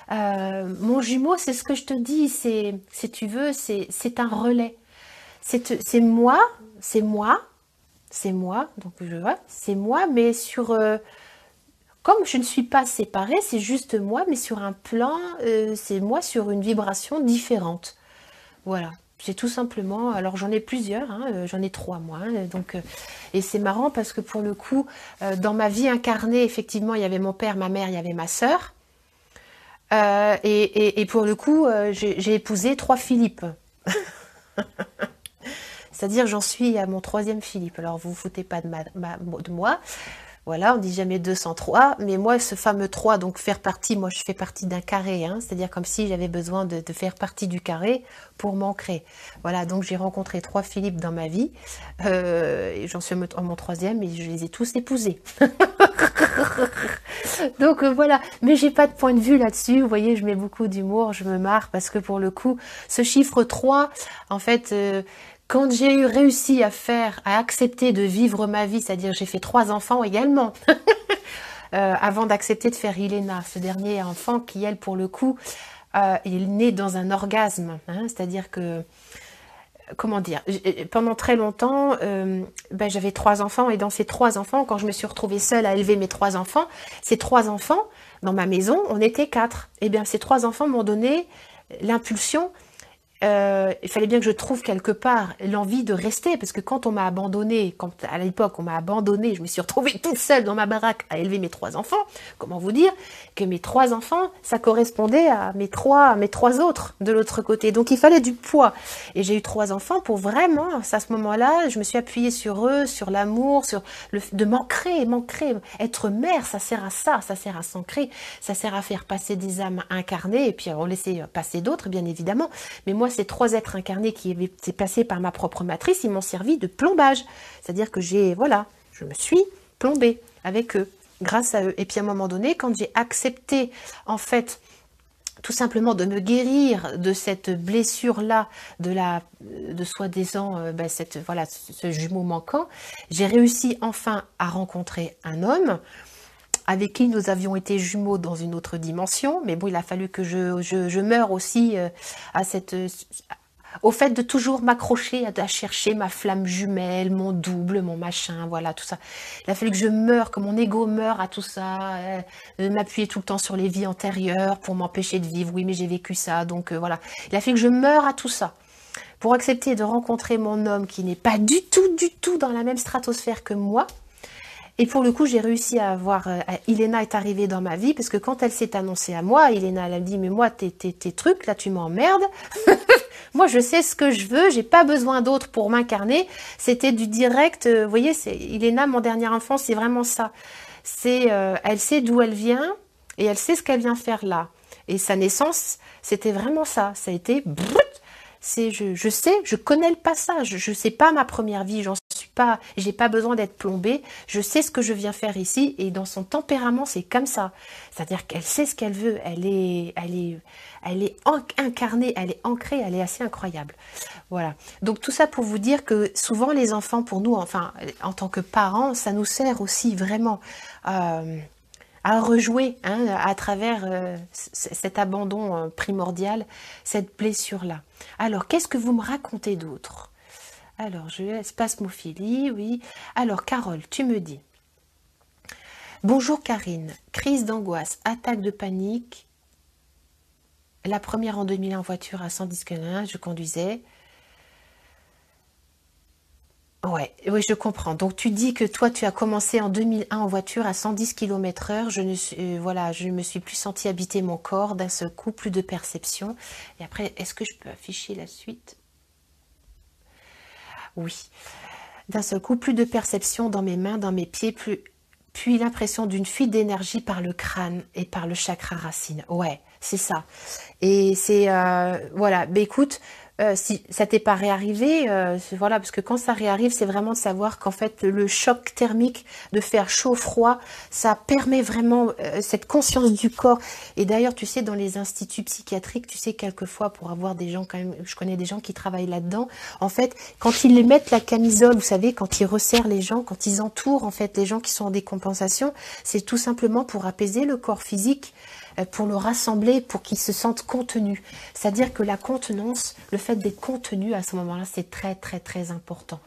Mon jumeau, c'est ce que je te dis, c'est, si tu veux, c'est un relais. C'est moi, c'est moi, c'est moi, donc je vois, c'est moi, mais sur, comme je ne suis pas séparée, c'est juste moi, mais sur un plan, c'est moi sur une vibration différente. Voilà. C'est tout simplement, alors j'en ai plusieurs, hein, j'en ai 3 moi, hein, donc, et c'est marrant parce que pour le coup, dans ma vie incarnée, effectivement, il y avait mon père, ma mère, il y avait ma sœur, et pour le coup, j'ai épousé 3 Philippe. C'est-à-dire j'en suis à mon 3e Philippe. Alors vous vous foutez pas de moi. Voilà, on dit jamais 203, mais moi ce fameux 3, donc faire partie, moi je fais partie d'un carré, hein, c'est-à-dire comme si j'avais besoin de faire partie du carré pour m'ancrer. Voilà, donc j'ai rencontré 3 Philippe dans ma vie, et j'en suis à mon 3e et je les ai tous épousés. Donc voilà, mais j'ai pas de point de vue là-dessus, vous voyez, je mets beaucoup d'humour, je me marre parce que pour le coup, ce chiffre 3, en fait, quand j'ai réussi à accepter de vivre ma vie, c'est-à-dire j'ai fait 3 enfants également, avant d'accepter de faire Ilena, ce dernier enfant qui, elle, pour le coup, est né dans un orgasme, hein, c'est-à-dire que, comment dire, pendant très longtemps, ben, j'avais 3 enfants, et dans ces 3 enfants, quand je me suis retrouvée seule à élever mes 3 enfants, ces 3 enfants, dans ma maison, on était 4. Et bien, ces 3 enfants m'ont donné l'impulsion. Il fallait bien que je trouve quelque part l'envie de rester, parce que quand on m'a abandonnée, quand à l'époque on m'a abandonnée, je me suis retrouvée toute seule dans ma baraque à élever mes 3 enfants. Comment vous dire que mes 3 enfants, ça correspondait à mes trois autres de l'autre côté. Donc il fallait du poids. Et j'ai eu 3 enfants pour vraiment, à ce moment-là, je me suis appuyée sur eux, sur l'amour, sur de m'ancrer. Être mère, ça sert à ça sert à s'ancrer, ça sert à faire passer des âmes incarnées, et puis on laissait passer d'autres, bien évidemment. Mais moi, ces 3 êtres incarnés qui étaient passés par ma propre matrice, ils m'ont servi de plombage. C'est-à-dire que je me suis plombée avec eux, grâce à eux. Et puis à un moment donné, quand j'ai accepté, en fait, tout simplement de me guérir de cette blessure-là, de soi-disant, ce jumeau manquant, j'ai réussi enfin à rencontrer un homme avec qui nous avions été jumeaux dans une autre dimension, mais bon, il a fallu que je meure aussi au fait de toujours m'accrocher à chercher ma flamme jumelle, mon double, mon machin, voilà, tout ça. Il a fallu que je meure, que mon ego meure à tout ça, m'appuyer tout le temps sur les vies antérieures pour m'empêcher de vivre. Oui, mais j'ai vécu ça, donc voilà. Il a fallu que je meure à tout ça pour accepter de rencontrer mon homme qui n'est pas du tout dans la même stratosphère que moi. Et pour le coup, j'ai réussi à avoir... Ilena est arrivée dans ma vie, parce que quand elle s'est annoncée à moi, Ilena, elle a dit, mais moi, tes trucs, là, tu m'emmerdes. Moi, je sais ce que je veux, j'ai pas besoin d'autre pour m'incarner. C'était du direct, vous voyez, Ilena, mon dernier enfant, c'est vraiment ça. Elle sait d'où elle vient, et elle sait ce qu'elle vient faire là. Et sa naissance, c'était vraiment ça. Ça a été... Je sais, je connais le passage, je sais pas ma première vie, j'en suis pas, j'ai pas besoin d'être plombée, je sais ce que je viens faire ici, et dans son tempérament, c'est comme ça. C'est-à-dire qu'elle sait ce qu'elle veut, elle est incarnée, elle est ancrée, elle est assez incroyable. Voilà. Donc tout ça pour vous dire que souvent les enfants, pour nous, enfin, en tant que parents, ça nous sert aussi vraiment à rejouer, hein, à travers cet abandon primordial, cette blessure-là. Alors, qu'est-ce que vous me racontez d'autre? Alors, spasmophilie, oui. Alors, Carole, tu me dis. Bonjour Karine, crise d'angoisse, attaque de panique La première en 2001 en voiture à 110 km/h, je conduisais. Ouais, oui, je comprends. Donc tu dis que toi, tu as commencé en 2001 en voiture à 110 km/h. Je ne suis, voilà, je ne me suis plus senti habiter mon corps d'un seul coup, plus de perception. Et après, est-ce que je peux afficher la suite? Oui. D'un seul coup, plus de perception dans mes mains, dans mes pieds, puis l'impression d'une fuite d'énergie par le crâne et par le chakra racine. Ouais, c'est ça. Et c'est voilà. Mais écoute, si ça t'est pas réarrivé, voilà, parce que quand ça réarrive, c'est vraiment de savoir qu'en fait le choc thermique de faire chaud-froid, ça permet vraiment cette conscience du corps. Et d'ailleurs, tu sais, dans les instituts psychiatriques, tu sais, quelquefois pour avoir des gens quand même, je connais des gens qui travaillent là-dedans. En fait, quand ils les mettent la camisole, vous savez, quand ils resserrent les gens, quand ils entourent en fait les gens qui sont en décompensation, c'est tout simplement pour apaiser le corps physique, pour le rassembler, pour qu'ils se sentent contenus. C'est-à-dire que la contenance, le fait d'être contenu à ce moment-là, c'est très très très important.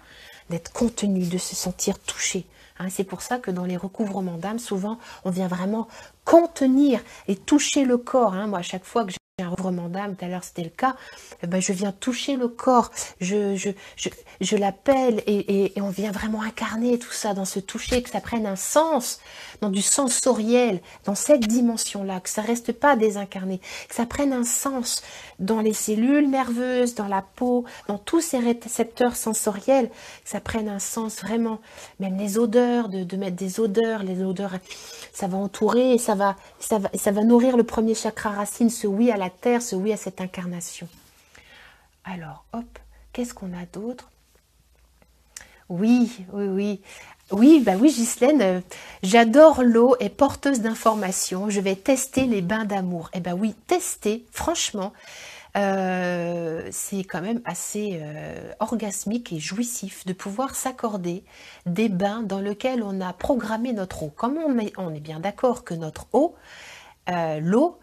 D'être contenu, de se sentir touché. Hein, c'est pour ça que dans les recouvrements d'âme, souvent, on vient vraiment contenir et toucher le corps. Hein. Moi, à chaque fois que j'ai un recouvrement d'âme, tout à l'heure c'était le cas, eh ben, je viens toucher le corps, je l'appelle et on vient vraiment incarner tout ça dans ce toucher, que ça prenne un sens, dans du sensoriel, dans cette dimension-là, que ça reste pas désincarné, que ça prenne un sens dans les cellules nerveuses, dans la peau, dans tous ces récepteurs sensoriels, que ça prenne un sens vraiment, même les odeurs, de mettre des odeurs, les odeurs, ça va entourer et ça va nourrir le premier chakra racine, ce oui à la terre, ce oui à cette incarnation. Alors, hop, qu'est-ce qu'on a d'autre? Oui, oui, oui. Oui, bah oui, Ghislaine, j'adore l'eau et porteuse d'informations. Je vais tester les bains d'amour. Eh ben oui, tester, franchement, c'est quand même assez orgasmique et jouissif de pouvoir s'accorder des bains dans lesquels on a programmé notre eau. Comme on est bien d'accord que notre eau, l'eau,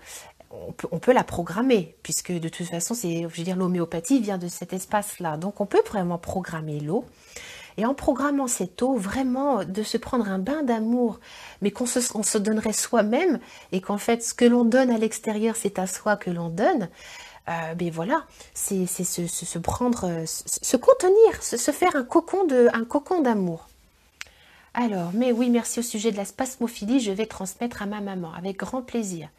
on peut la programmer, puisque de toute façon, je veux dire, l'homéopathie vient de cet espace-là. Donc on peut vraiment programmer l'eau. Et en programmant cette eau, vraiment de se prendre un bain d'amour, mais on se donnerait soi-même, et qu'en fait, ce que l'on donne à l'extérieur, c'est à soi que l'on donne, ben voilà, c'est se prendre, se contenir, se faire un cocon d'amour. Alors, mais oui, merci au sujet de la spasmophilie, je vais transmettre à ma maman, avec grand plaisir.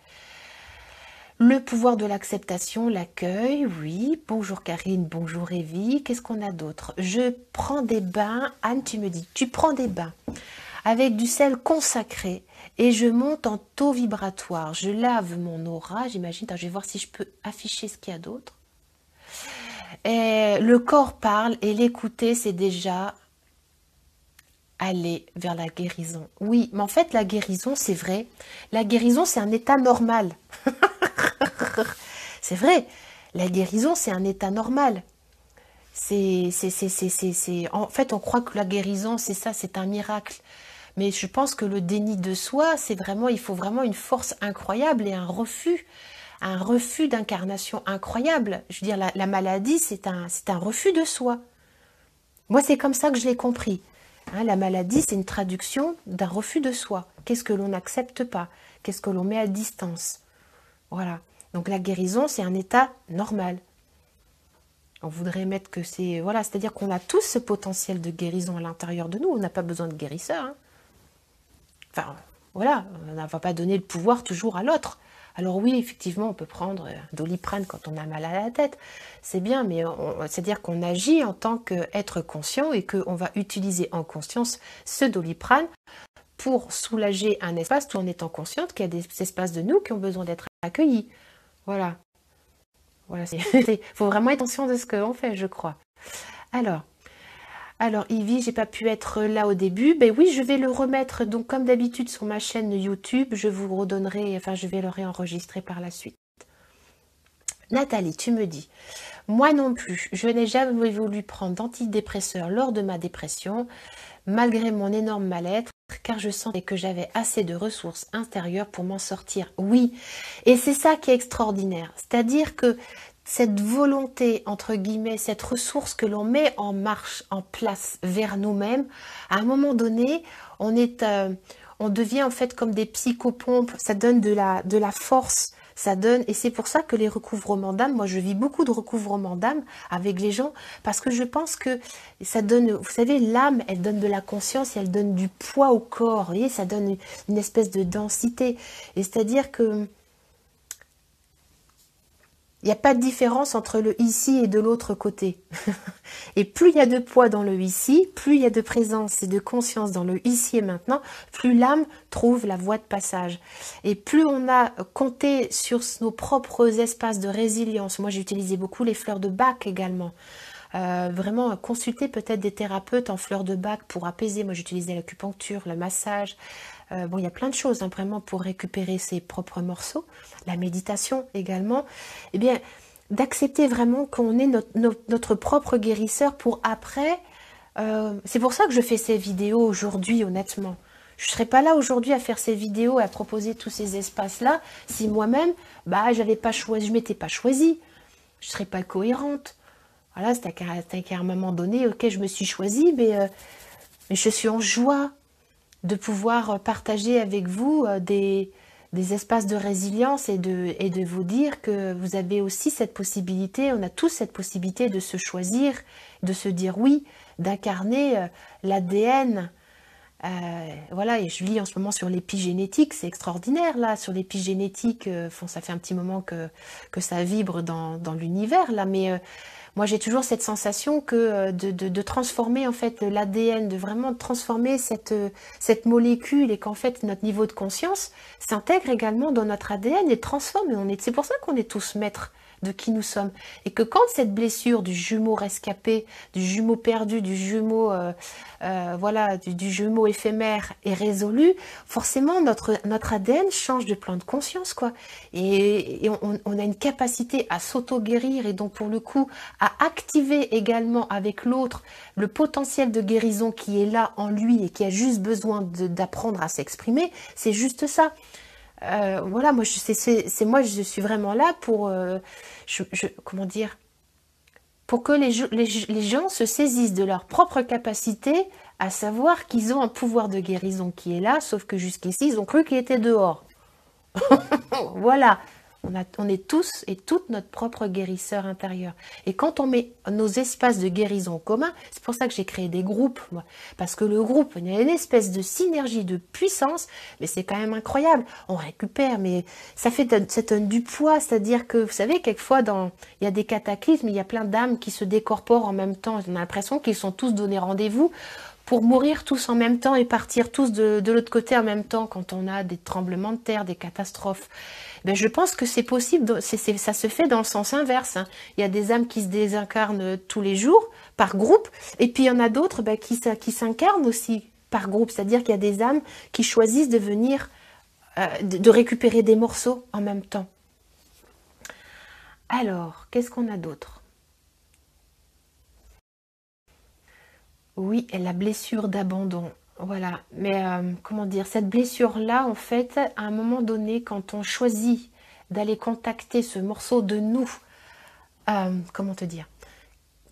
Le pouvoir de l'acceptation, l'accueil, oui. Bonjour Karine, bonjour Evie. Qu'est-ce qu'on a d'autre? Je prends des bains. Anne, tu me dis, tu prends des bains avec du sel consacré et je monte en taux vibratoire. Je lave mon aura, j'imagine. Je vais voir si je peux afficher ce qu'il y a d'autre. Et le corps parle et l'écouter, c'est déjà aller vers la guérison. Oui, mais en fait, la guérison, c'est vrai. La guérison, c'est un état normal. C'est vrai, la guérison, c'est un état normal. En fait, on croit que la guérison, c'est ça, c'est un miracle. Mais je pense que le déni de soi, c'est vraiment, il faut vraiment une force incroyable et un refus d'incarnation incroyable. Je veux dire, la maladie, c'est un refus de soi. Moi, c'est comme ça que je l'ai compris. Hein, la maladie, c'est une traduction d'un refus de soi. Qu'est-ce que l'on n'accepte pas? Qu'est-ce que l'on met à distance? Voilà. Donc la guérison, c'est un état normal. On voudrait mettre que c'est... Voilà, c'est-à-dire qu'on a tous ce potentiel de guérison à l'intérieur de nous. On n'a pas besoin de guérisseur. Hein. Enfin, voilà, on ne va pas donner le pouvoir toujours à l'autre. Alors oui, effectivement, on peut prendre Doliprane quand on a mal à la tête. C'est bien, mais c'est-à-dire qu'on agit en tant qu'être conscient et qu'on va utiliser en conscience ce Doliprane pour soulager un espace tout en étant consciente qu'il y a des espaces de nous qui ont besoin d'être accueillis. Voilà. Voilà, faut vraiment être conscient de ce qu'on fait, je crois. Alors Ivy, j'ai pas pu être là au début. Ben oui, je vais le remettre, donc comme d'habitude, sur ma chaîne YouTube. Je vous redonnerai, enfin, je vais le réenregistrer par la suite. Nathalie, tu me dis, moi non plus, je n'ai jamais voulu prendre d'antidépresseurs lors de ma dépression, malgré mon énorme mal-être, car je sentais que j'avais assez de ressources intérieures pour m'en sortir. Oui, et c'est ça qui est extraordinaire, c'est-à-dire que cette volonté, entre guillemets, cette ressource que l'on met en marche, en place vers nous-mêmes, à un moment donné, on devient en fait comme des psychopompes, ça donne de la force, ça donne, et c'est pour ça que les recouvrements d'âme, moi je vis beaucoup de recouvrements d'âme avec les gens, parce que je pense que ça donne, vous savez, l'âme, elle donne de la conscience, et elle donne du poids au corps, vous voyez, ça donne une espèce de densité, et c'est-à-dire que il n'y a pas de différence entre le ici et de l'autre côté. Et plus il y a de poids dans le ici, plus il y a de présence et de conscience dans le ici et maintenant, plus l'âme trouve la voie de passage. Et plus on a compté sur nos propres espaces de résilience. Moi, j'ai utilisé beaucoup les fleurs de Bach également. Vraiment consulter peut-être des thérapeutes en fleurs de Bach pour apaiser. Moi, j'utilisais l'acupuncture, le massage. Bon, il y a plein de choses hein, vraiment pour récupérer ses propres morceaux. La méditation également. Eh bien, d'accepter vraiment qu'on est notre propre guérisseur pour après. C'est pour ça que je fais ces vidéos aujourd'hui, honnêtement. Je ne serais pas là aujourd'hui à faire ces vidéos et à proposer tous ces espaces-là si moi-même, bah, j'avais pas choisi, je m'étais pas choisie. Je ne serais pas cohérente. Voilà, c'est qu'à un moment donné, ok, je me suis choisie, mais je suis en joie de pouvoir partager avec vous des espaces de résilience et de vous dire que vous avez aussi cette possibilité, on a tous cette possibilité de se choisir, de se dire oui, d'incarner l'ADN. Voilà, et je lis en ce moment sur l'épigénétique, c'est extraordinaire là, sur l'épigénétique, ça fait un petit moment que ça vibre dans l'univers là, mais moi j'ai toujours cette sensation que de transformer en fait l'ADN, de vraiment transformer cette molécule et qu'en fait notre niveau de conscience s'intègre également dans notre ADN et transforme, et c'est pour ça qu'on est tous maîtres de qui nous sommes. Et que quand cette blessure du jumeau rescapé, du jumeau perdu, du jumeau voilà, du jumeau éphémère est résolue, forcément notre ADN change de plan de conscience, quoi. Et on a une capacité à s'auto-guérir et donc pour le coup à activer également avec l'autre le potentiel de guérison qui est là en lui et qui a juste besoin d'apprendre à s'exprimer. C'est juste ça. Voilà, moi je suis vraiment là pour comment dire, pour que les gens se saisissent de leur propre capacité à savoir qu'ils ont un pouvoir de guérison qui est là, sauf que jusqu'ici ils ont cru qu'il était dehors. Voilà, on est tous et toutes notre propre guérisseur intérieur. Et quand on met nos espaces de guérison en commun, c'est pour ça que j'ai créé des groupes, moi. Parce que le groupe, il y a une espèce de synergie, de puissance, mais c'est quand même incroyable. On récupère, mais ça donne du poids, c'est-à-dire que, vous savez, quelquefois, il y a des cataclysmes, il y a plein d'âmes qui se décorporent en même temps. On a l'impression qu'ils sont tous donnés rendez-vous pour mourir tous en même temps et partir tous de l'autre côté en même temps quand on a des tremblements de terre, des catastrophes. Ben, je pense que c'est possible, ça se fait dans le sens inverse. Hein. Il y a des âmes qui se désincarnent tous les jours, par groupe, et puis il y en a d'autres qui s'incarnent aussi par groupe. C'est-à-dire qu'il y a des âmes qui choisissent de venir, de récupérer des morceaux en même temps. Alors, qu'est-ce qu'on a d'autre? Oui, et la blessure d'abandon. Voilà, mais comment dire, cette blessure-là, en fait, à un moment donné, quand on choisit d'aller contacter ce morceau de nous, comment te dire,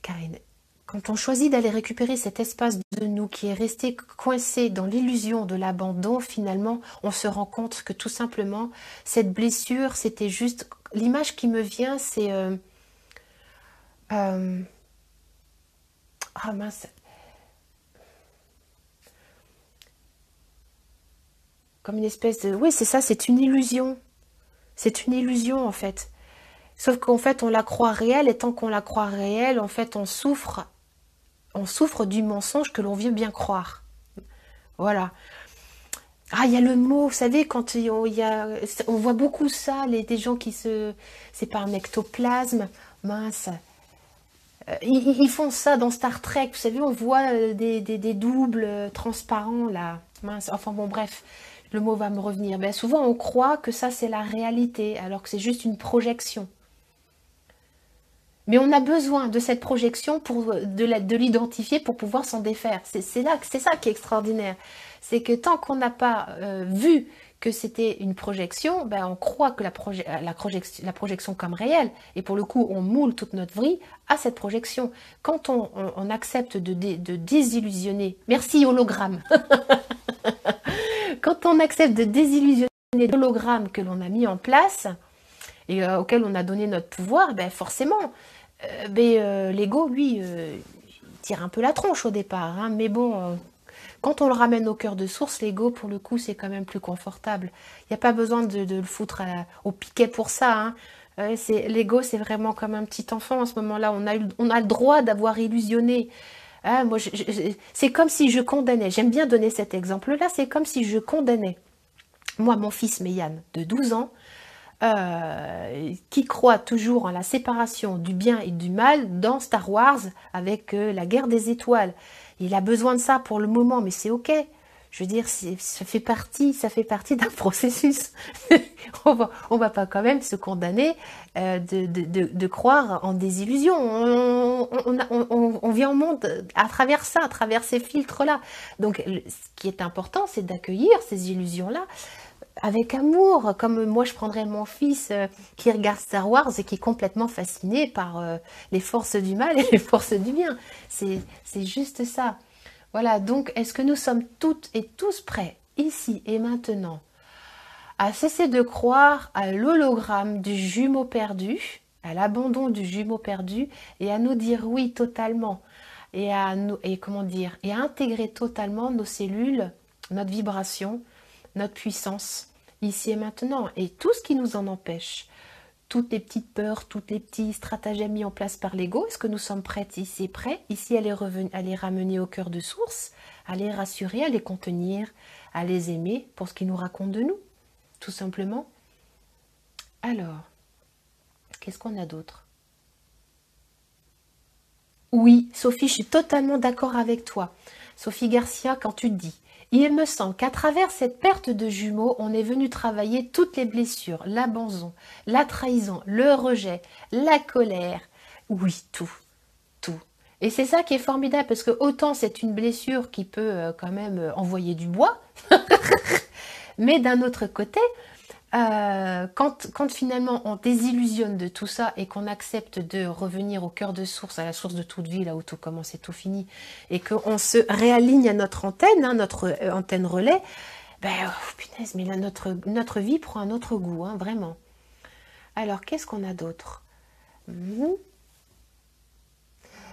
Karine, quand on choisit d'aller récupérer cet espace de nous qui est resté coincé dans l'illusion de l'abandon, finalement, on se rend compte que tout simplement, cette blessure, c'était juste... L'image qui me vient, c'est... ah mince... Comme une espèce de... Oui, c'est ça, c'est une illusion. C'est une illusion, en fait. Sauf qu'en fait, on la croit réelle, et tant qu'on la croit réelle, en fait, on souffre du mensonge que l'on veut bien croire. Voilà. Ah, il y a le mot, vous savez, quand on voit beaucoup ça, des gens qui se... C'est par un ectoplasme, mince. Ils font ça dans Star Trek, vous savez, on voit des doubles transparents, là. Mince, enfin bon, bref. Le mot va me revenir. Ben, souvent, on croit que ça, c'est la réalité, alors que c'est juste une projection. Mais on a besoin de cette projection de l'identifier pour pouvoir s'en défaire. C'est ça qui est extraordinaire. C'est que tant qu'on n'a pas vu que c'était une projection, ben, on croit que la projection comme réelle, et pour le coup, on moule toute notre vie à cette projection. Quand on accepte de désillusionner, merci hologramme, quand on accepte de désillusionner l'hologramme que l'on a mis en place, et auquel on a donné notre pouvoir, ben forcément, l'ego, lui, il tire un peu la tronche au départ, hein, mais bon, quand on le ramène au cœur de source, l'ego, pour le coup, c'est quand même plus confortable. Il n'y a pas besoin de le foutre au piquet pour ça, hein. L'ego, c'est vraiment comme un petit enfant en ce moment-là. On a le droit d'avoir illusionné. Ah, moi, c'est comme si je condamnais. J'aime bien donner cet exemple-là. C'est comme si je condamnais, moi, mon fils Meyane, de 12 ans, qui croit toujours en la séparation du bien et du mal dans Star Wars avec la guerre des étoiles. Il a besoin de ça pour le moment, mais c'est ok. Je veux dire, ça fait partie d'un processus. On va pas quand même se condamner de croire en des illusions. On vient au monde à travers ça, à travers ces filtres-là. Donc, ce qui est important, c'est d'accueillir ces illusions-là avec amour, comme moi je prendrais mon fils qui regarde Star Wars et qui est complètement fasciné par les forces du mal et les forces du bien. C'est juste ça. Voilà, donc est-ce que nous sommes toutes et tous prêts, ici et maintenant, à cesser de croire à l'hologramme du jumeau perdu, à l'abandon du jumeau perdu, et à nous dire oui totalement, et à intégrer totalement nos cellules, notre vibration, notre puissance, ici et maintenant, et tout ce qui nous en empêche, toutes les petites peurs, tous les petits stratagèmes mis en place par l'ego, est-ce que nous sommes prêts ici à les ramener au cœur de source, à les rassurer, à les contenir, à les aimer pour ce qu'ils nous racontent de nous, tout simplement. Alors, qu'est-ce qu'on a d'autre? Oui, Sophie, je suis totalement d'accord avec toi. Sophie Garcia, quand tu dis, il me semble qu'à travers cette perte de jumeaux, on est venu travailler toutes les blessures, l'abandon, la trahison, le rejet, la colère. Oui, tout, tout. Et c'est ça qui est formidable, parce que autant c'est une blessure qui peut quand même envoyer du bois, mais d'un autre côté, quand finalement on désillusionne de tout ça et qu'on accepte de revenir au cœur de source, à la source de toute vie, là où tout commence et tout finit, et qu'on se réaligne à notre antenne, hein, notre antenne relais, ben, punaise, mais là, notre vie prend un autre goût, hein, vraiment. Alors, qu'est-ce qu'on a d'autre?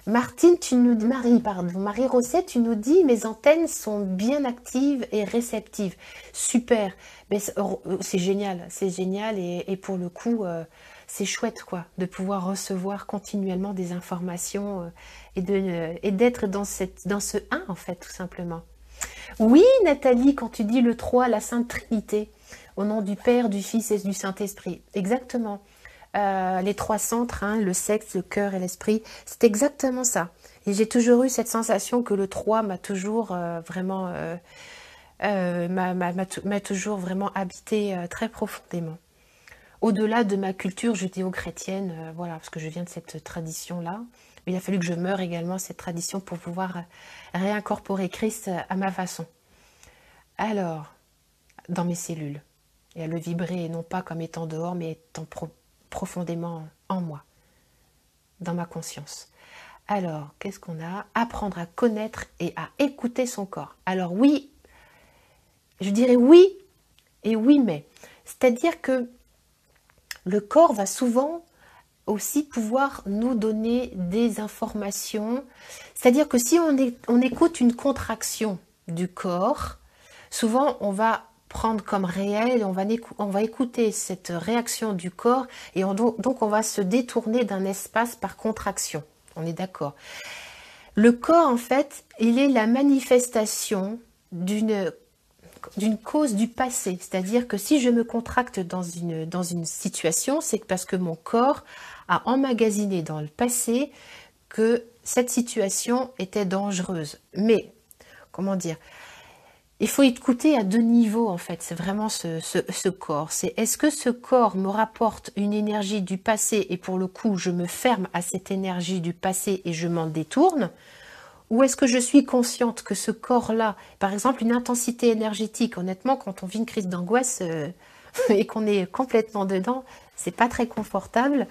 Marie Rosset, tu nous dis, mes antennes sont bien actives et réceptives. Super, mais c'est génial et pour le coup, c'est chouette quoi, de pouvoir recevoir continuellement des informations et d'être dans ce un en fait, tout simplement. Oui, Nathalie, quand tu dis le 3, la Sainte Trinité, au nom du Père, du Fils et du Saint-Esprit, exactement. Les trois centres, hein, le sexe, le cœur et l'esprit, c'est exactement ça. Et j'ai toujours eu cette sensation que le 3 m'a toujours vraiment m'a toujours vraiment habité très profondément. Au-delà de ma culture judéo-chrétienne, voilà, parce que je viens de cette tradition-là, il a fallu que je meure également à cette tradition pour pouvoir réincorporer Christ à ma façon. Alors, dans mes cellules, et à le vibrer, non pas comme étant dehors, mais étant profondément en moi, dans ma conscience. Alors, qu'est-ce qu'on a? Apprendre à connaître et à écouter son corps. Alors oui, je dirais oui et oui mais. C'est-à-dire que le corps va souvent aussi pouvoir nous donner des informations. C'est-à-dire que si on écoute une contraction du corps, souvent on va prendre comme réel, on va écouter cette réaction du corps et donc on va se détourner d'un espace par contraction. On est d'accord. Le corps, en fait, il est la manifestation d'une cause du passé. C'est-à-dire que si je me contracte dans une situation, c'est parce que mon corps a emmagasiné dans le passé que cette situation était dangereuse. Mais, comment dire, il faut écouter à deux niveaux en fait, c'est vraiment ce corps. C'est est-ce que ce corps me rapporte une énergie du passé et pour le coup je me ferme à cette énergie du passé et je m'en détourne? Ou est-ce que je suis consciente que ce corps-là, par exemple une intensité énergétique, honnêtement quand on vit une crise d'angoisse et qu'on est complètement dedans, c'est pas très confortable.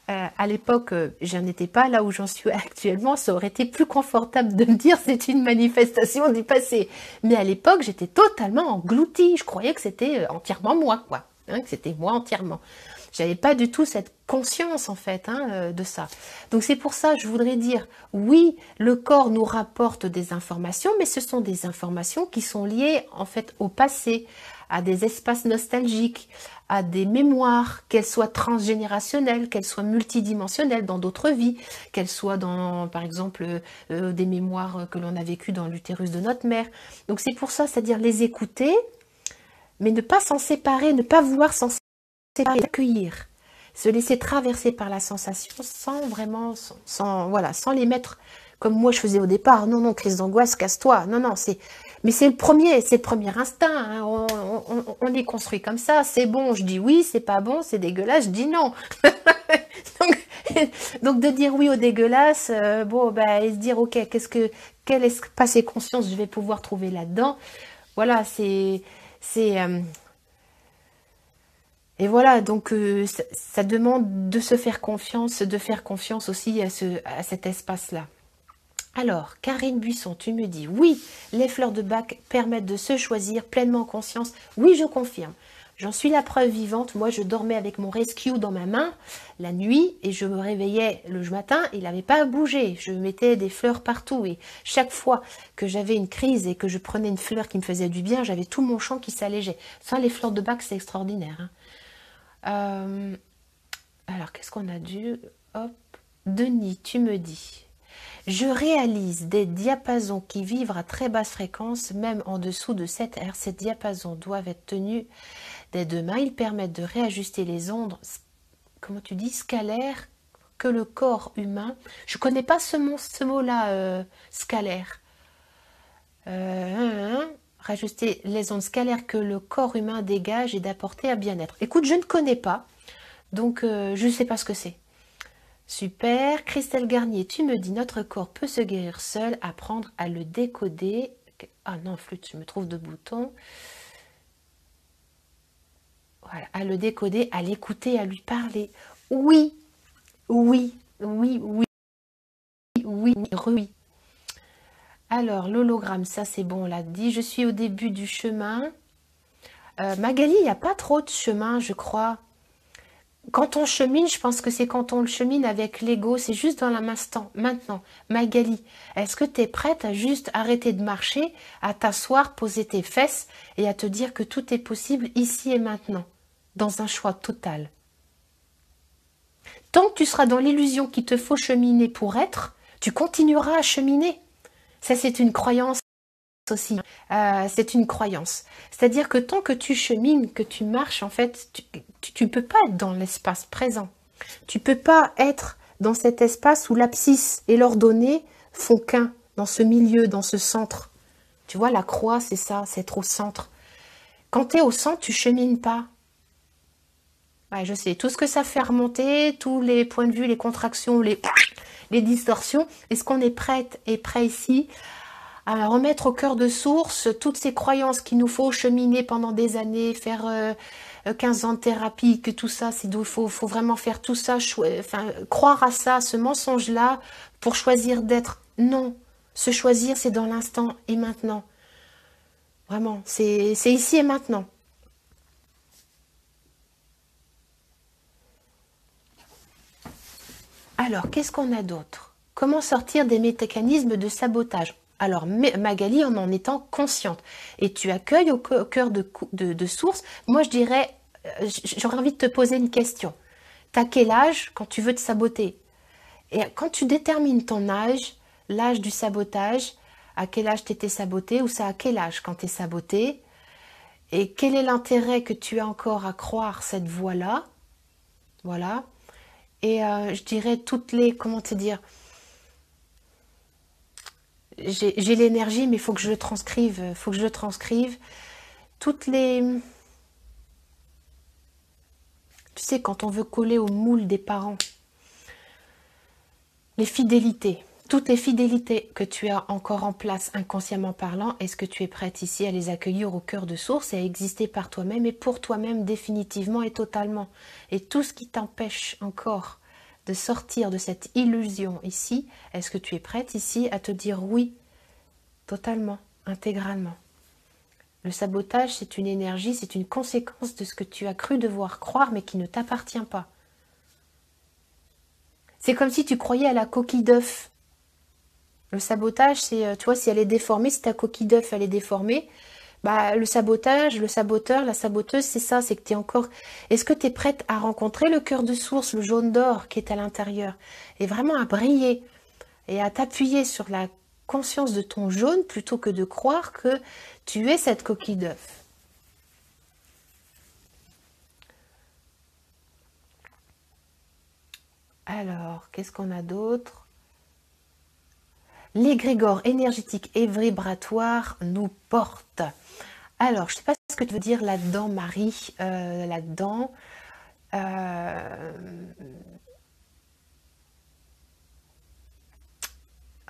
À l'époque, j'en étais pas là où j'en suis actuellement, ça aurait été plus confortable de me dire c'est une manifestation du passé. Mais à l'époque, j'étais totalement engloutie, je croyais que c'était entièrement moi, quoi, hein, que c'était moi entièrement. J'avais pas du tout cette conscience en fait de ça. Donc c'est pour ça que je voudrais dire, oui, le corps nous rapporte des informations, mais ce sont des informations qui sont liées en fait au passé, à des espaces nostalgiques, à des mémoires, qu'elles soient transgénérationnelles, qu'elles soient multidimensionnelles dans d'autres vies, qu'elles soient dans, par exemple, des mémoires que l'on a vécues dans l'utérus de notre mère. Donc c'est pour ça, c'est-à-dire les écouter, mais ne pas s'en séparer, ne pas vouloir s'en séparer, accueillir, se laisser traverser par la sensation sans vraiment, sans les mettre comme moi je faisais au départ. Non, non, crise d'angoisse, casse-toi. Non, non, mais c'est le premier instinct. Hein. On est construit comme ça. C'est bon, je dis oui. C'est pas bon, c'est dégueulasse, je dis non. donc de dire oui au dégueulasse, et se dire ok, quel espace et conscience je vais pouvoir trouver là-dedans. Voilà, et voilà, donc ça demande de se faire confiance, de faire confiance aussi à cet espace-là. Alors, Karine Buisson, tu me dis, oui, les fleurs de bac permettent de se choisir pleinement en conscience. Oui, je confirme. J'en suis la preuve vivante. Moi, je dormais avec mon rescue dans ma main la nuit et je me réveillais le matin. Il n'avait pas bougé. Je mettais des fleurs partout et chaque fois que j'avais une crise et que je prenais une fleur qui me faisait du bien, j'avais tout mon champ qui s'allégeait. Ça, les fleurs de bac, c'est extraordinaire. Hein. Alors, qu'est-ce qu'on a dû... Hop. Denis, tu me dis... Je réalise des diapasons qui vibrent à très basse fréquence, même en dessous de 7 Hz. Ces diapasons doivent être tenus des deux mains. Ils permettent de réajuster les ondes, comment tu dis, scalaires, que le corps humain... Je ne connais pas ce mot-là, scalaire. Réajuster les ondes scalaires que le corps humain dégage et d'apporter à bien-être. Écoute, je ne connais pas, donc je ne sais pas ce que c'est. Super. Christelle Garnier, tu me dis, notre corps peut se guérir seul, apprendre à le décoder. Ah non, flûte, je me trouve de boutons. Voilà, à le décoder, à l'écouter, à lui parler. Oui, oui, oui, oui, oui, oui. Alors, l'hologramme, ça c'est bon, on l'a dit. Je suis au début du chemin. Magali, il n'y a pas trop de chemin, je crois. Quand on chemine, je pense que c'est quand on le chemine avec l'ego, c'est juste dans l'instant, maintenant. Magali, est-ce que tu es prête à juste arrêter de marcher, à t'asseoir, poser tes fesses et à te dire que tout est possible ici et maintenant, dans un choix total? Tant que tu seras dans l'illusion qu'il te faut cheminer pour être, tu continueras à cheminer. Ça, c'est une croyance aussi. C'est une croyance. C'est-à-dire que tant que tu chemines, que tu marches, en fait, tu ne peux pas être dans l'espace présent. Tu ne peux pas être dans cet espace où l'abscisse et l'ordonnée font qu'un, dans ce milieu, dans ce centre. Tu vois, la croix, c'est ça, c'est être au centre. Quand tu es au centre, tu chemines pas. Ouais, je sais, tout ce que ça fait remonter, tous les points de vue, les contractions, les distorsions. Est-ce qu'on est prête et prêt ici à remettre au cœur de source toutes ces croyances qu'il nous faut cheminer pendant des années, faire 15 ans de thérapie, que tout ça, il faut vraiment faire tout ça, croire à ça, ce mensonge-là, pour choisir d'être. Non, se choisir, c'est dans l'instant et maintenant. Vraiment, c'est ici et maintenant. Alors, qu'est-ce qu'on a d'autre? Comment sortir des mécanismes de sabotage? Alors, Magali, en étant consciente, et tu accueilles au cœur de source, moi je dirais, j'aurais envie de te poser une question. T'as quel âge quand tu veux te saboter? Et quand tu détermines ton âge, l'âge du sabotage, à quel âge t'étais saboté, ou c'est à quel âge quand t'es saboté, et quel est l'intérêt que tu as encore à croire cette voie-là? Voilà. Et je dirais toutes les, comment te dire, j'ai l'énergie, mais il faut que je le transcrive. Faut que je le transcrive. Toutes les... Tu sais, quand on veut coller au moule des parents, les fidélités, toutes les fidélités que tu as encore en place inconsciemment parlant, est-ce que tu es prête ici à les accueillir au cœur de source et à exister par toi-même et pour toi-même définitivement et totalement? Et tout ce qui t'empêche encore de sortir de cette illusion ici, est-ce que tu es prête ici à te dire oui, totalement, intégralement? Le sabotage, c'est une énergie, c'est une conséquence de ce que tu as cru devoir croire, mais qui ne t'appartient pas. C'est comme si tu croyais à la coquille d'œuf. Le sabotage, c'est, tu vois, si elle est déformée, si ta coquille d'œuf, elle est déformée, bah, le sabotage, le saboteur, la saboteuse, c'est ça, c'est que tu es encore... Est-ce que tu es prête à rencontrer le cœur de source, le jaune d'or qui est à l'intérieur, et vraiment à briller, et à t'appuyer sur la conscience de ton jaune, plutôt que de croire que tu es cette coquille d'œuf. Alors, qu'est-ce qu'on a d'autre? L'égrégore énergétique et vibratoire nous porte. Alors, je ne sais pas ce que tu veux dire là-dedans, Marie. Là-dedans,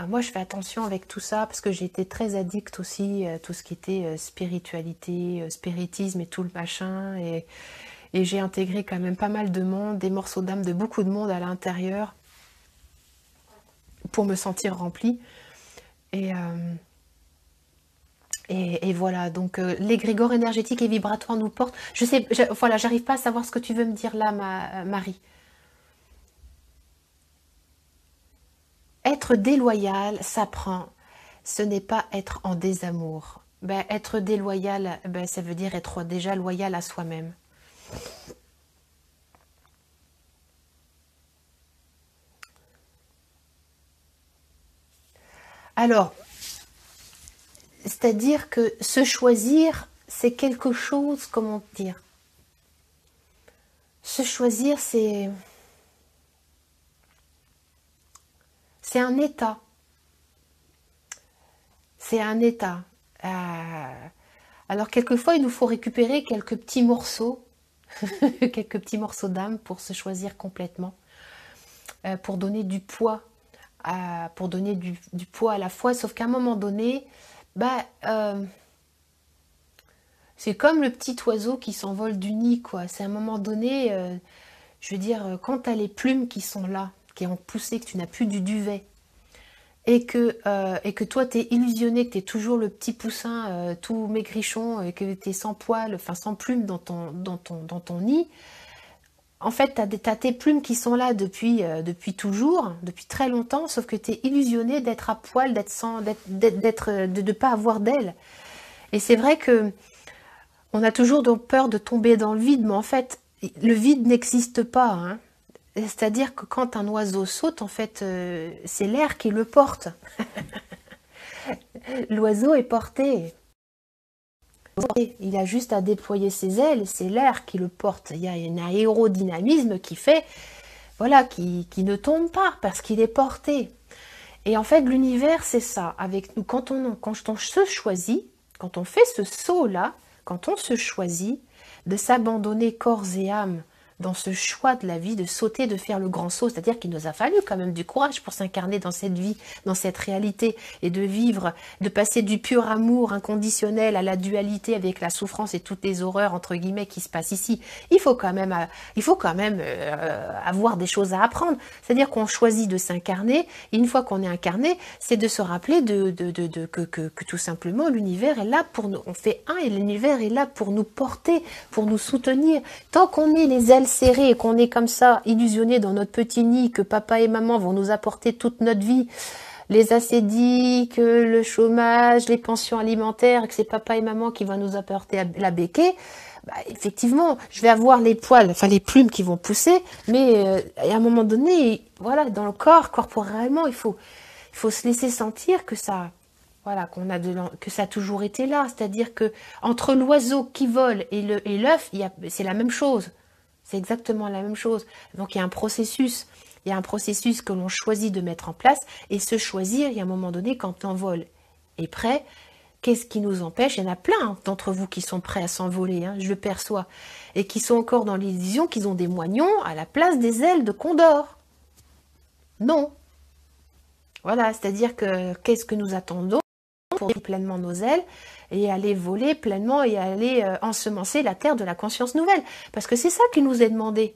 moi, je fais attention avec tout ça parce que j'ai été très addict aussi à tout ce qui était spiritualité, spiritisme et tout le machin. Et j'ai intégré quand même pas mal de monde, des morceaux d'âme de beaucoup de monde à l'intérieur pour me sentir remplie. Et, et voilà, donc l'égrégore énergétique et vibratoire nous porte. Je sais, voilà, j'arrive pas à savoir ce que tu veux me dire là, Marie. Être déloyal, ça prend. Ce n'est pas être en désamour. Ben, être déloyal, ben, ça veut dire être déjà loyal à soi-même. Alors, c'est-à-dire que se choisir, c'est quelque chose, comment dire? Se choisir, c'est un état. C'est un état. Alors, quelquefois, il nous faut récupérer quelques petits morceaux, quelques petits morceaux d'âme pour se choisir complètement, pour donner du poids, pour donner du poids à la fois. Sauf qu'à un moment donné, bah, c'est comme le petit oiseau qui s'envole du nid, quoi. C'est à un moment donné, je veux dire, quand tu as les plumes qui sont là, qui ont poussé, que tu n'as plus du duvet, et que toi, tu es illusionné, que tu es toujours le petit poussin tout maigrichon, et que tu es sans poils, enfin sans plumes dans ton nid, en fait, tu as tes plumes qui sont là depuis toujours, depuis très longtemps, sauf que tu es illusionné d'être à poil, de ne pas avoir d'ailes. Et c'est vrai que on a toujours donc peur de tomber dans le vide, mais en fait, le vide n'existe pas, hein. C'est-à-dire que quand un oiseau saute, en fait, c'est l'air qui le porte. L'oiseau est porté. Il a juste à déployer ses ailes, c'est l'air qui le porte. Il y a un aérodynamisme qui fait, voilà, qui ne tombe pas parce qu'il est porté. Et en fait, l'univers, c'est ça. Avec nous, quand on se choisit, quand on fait ce saut-là, quand on se choisit de s'abandonner corps et âme dans ce choix de la vie, de sauter, de faire le grand saut, c'est-à-dire qu'il nous a fallu quand même du courage pour s'incarner dans cette vie, dans cette réalité, et de vivre, de passer du pur amour inconditionnel à la dualité avec la souffrance et toutes les horreurs, entre guillemets, qui se passent ici. Il faut quand même avoir des choses à apprendre. C'est-à-dire qu'on choisit de s'incarner, et une fois qu'on est incarné, c'est de se rappeler que tout simplement l'univers est là pour nous. On fait un et l'univers est là pour nous porter, pour nous soutenir. Tant qu'on est les ailes serrées et qu'on est comme ça, illusionné dans notre petit nid, que papa et maman vont nous apporter toute notre vie, les assédiques, le chômage, les pensions alimentaires, que c'est papa et maman qui vont nous apporter la béquée, bah, effectivement, je vais avoir les poils, enfin les plumes qui vont pousser, mais à un moment donné, voilà, dans le corps, corporellement, il faut se laisser sentir que ça, voilà, que ça a toujours été là. C'est-à-dire que entre l'oiseau qui vole et l'œuf, c'est la même chose. C'est exactement la même chose. Donc il y a un processus. Il y a un processus que l'on choisit de mettre en place. Et se choisir, il y a un moment donné, quand l'envol est prêt, qu'est-ce qui nous empêche? Il y en a plein d'entre vous qui sont prêts à s'envoler, hein, je le perçois. Et qui sont encore dans l'illusion qu'ils ont des moignons à la place des ailes de condor. Non. Voilà, c'est-à-dire que qu'est-ce que nous attendons pour vivre pleinement nos ailes et aller voler pleinement et aller ensemencer la terre de la conscience nouvelle. Parce que c'est ça qui nous est demandé.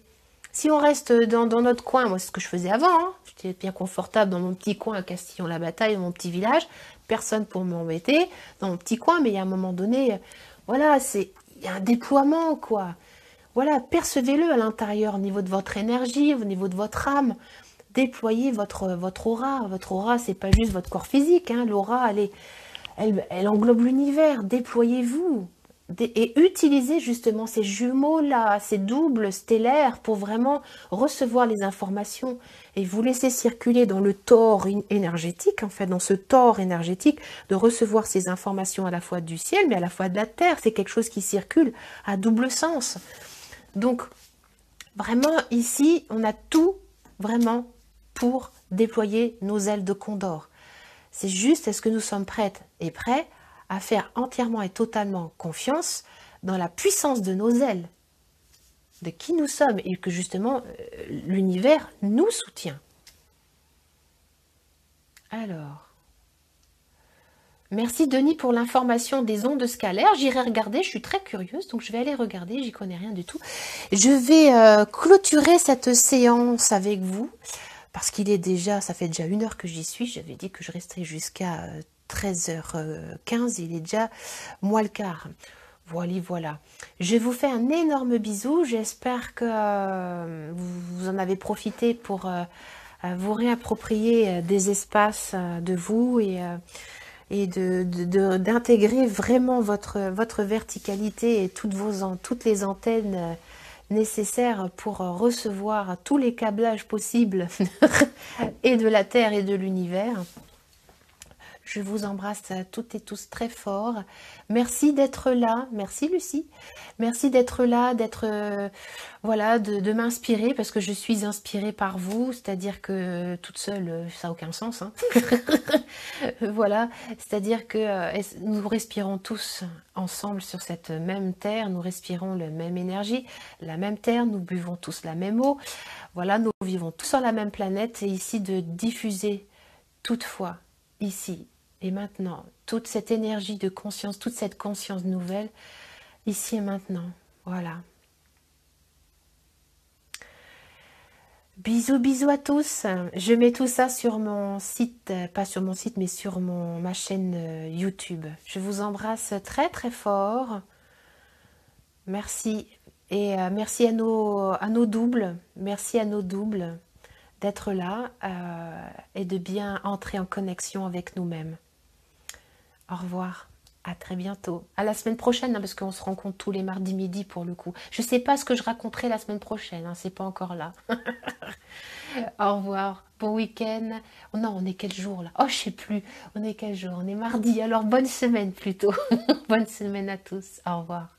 Si on reste dans notre coin, moi c'est ce que je faisais avant, hein, j'étais bien confortable dans mon petit coin à Castillon-la-Bataille, dans mon petit village, personne pour m'embêter, dans mon petit coin, mais il y a un moment donné, Voilà, il y a un déploiement, quoi. Voilà, percevez-le à l'intérieur, au niveau de votre énergie, au niveau de votre âme. Déployez votre aura. Votre aura, c'est pas juste votre corps physique, hein. L'aura, elle englobe l'univers. Déployez-vous. Et utilisez justement ces jumeaux-là, ces doubles stellaires pour vraiment recevoir les informations et vous laisser circuler dans le tor énergétique, en fait, dans ce tor énergétique, de recevoir ces informations à la fois du ciel, mais à la fois de la terre. C'est quelque chose qui circule à double sens. Donc, vraiment, ici, on a tout vraiment pour déployer nos ailes de condor. C'est juste, est-ce que nous sommes prêtes et prêts à faire entièrement et totalement confiance dans la puissance de nos ailes, de qui nous sommes, et que justement, l'univers nous soutient. Alors, merci Denis pour l'information des ondes scalaires. J'irai regarder, je suis très curieuse, donc je vais aller regarder, j'y connais rien du tout. Je vais clôturer cette séance avec vous, parce qu'il est déjà, ça fait déjà 1 heure que j'y suis. J'avais dit que je resterais jusqu'à 13h15, il est déjà moins le quart. Voilà. Je vous fais un énorme bisou. J'espère que vous en avez profité pour vous réapproprier des espaces de vous et d'intégrer vraiment votre verticalité et toutes les antennes nécessaires pour recevoir tous les câblages possibles et de la Terre et de l'univers. Je vous embrasse toutes et tous très fort. Merci d'être là. Merci Lucie. Merci d'être là, voilà, de m'inspirer parce que je suis inspirée par vous. C'est-à-dire que toute seule, ça n'a aucun sens, hein. Voilà, c'est-à-dire que nous respirons tous ensemble sur cette même terre. Nous respirons la même énergie, la même terre. Nous buvons tous la même eau. Voilà, nous vivons tous sur la même planète. Et ici de diffuser toutefois ici et maintenant, toute cette énergie de conscience, toute cette conscience nouvelle, ici et maintenant, voilà. Bisous à tous. Je mets tout ça sur mon site, pas sur mon site, mais sur ma chaîne YouTube. Je vous embrasse très très fort. Merci. Et merci à nos doubles. Merci à nos doubles d'être là et de bien entrer en connexion avec nous-mêmes. Au revoir, à très bientôt. À la semaine prochaine, hein, parce qu'on se rencontre tous les mardis midi pour le coup. Je ne sais pas ce que je raconterai la semaine prochaine, hein, c'est pas encore là. Au revoir, bon week-end. Oh non, on est quel jour là? Oh, je sais plus, on est quel jour? On est mardi, alors bonne semaine plutôt. Bonne semaine à tous, au revoir.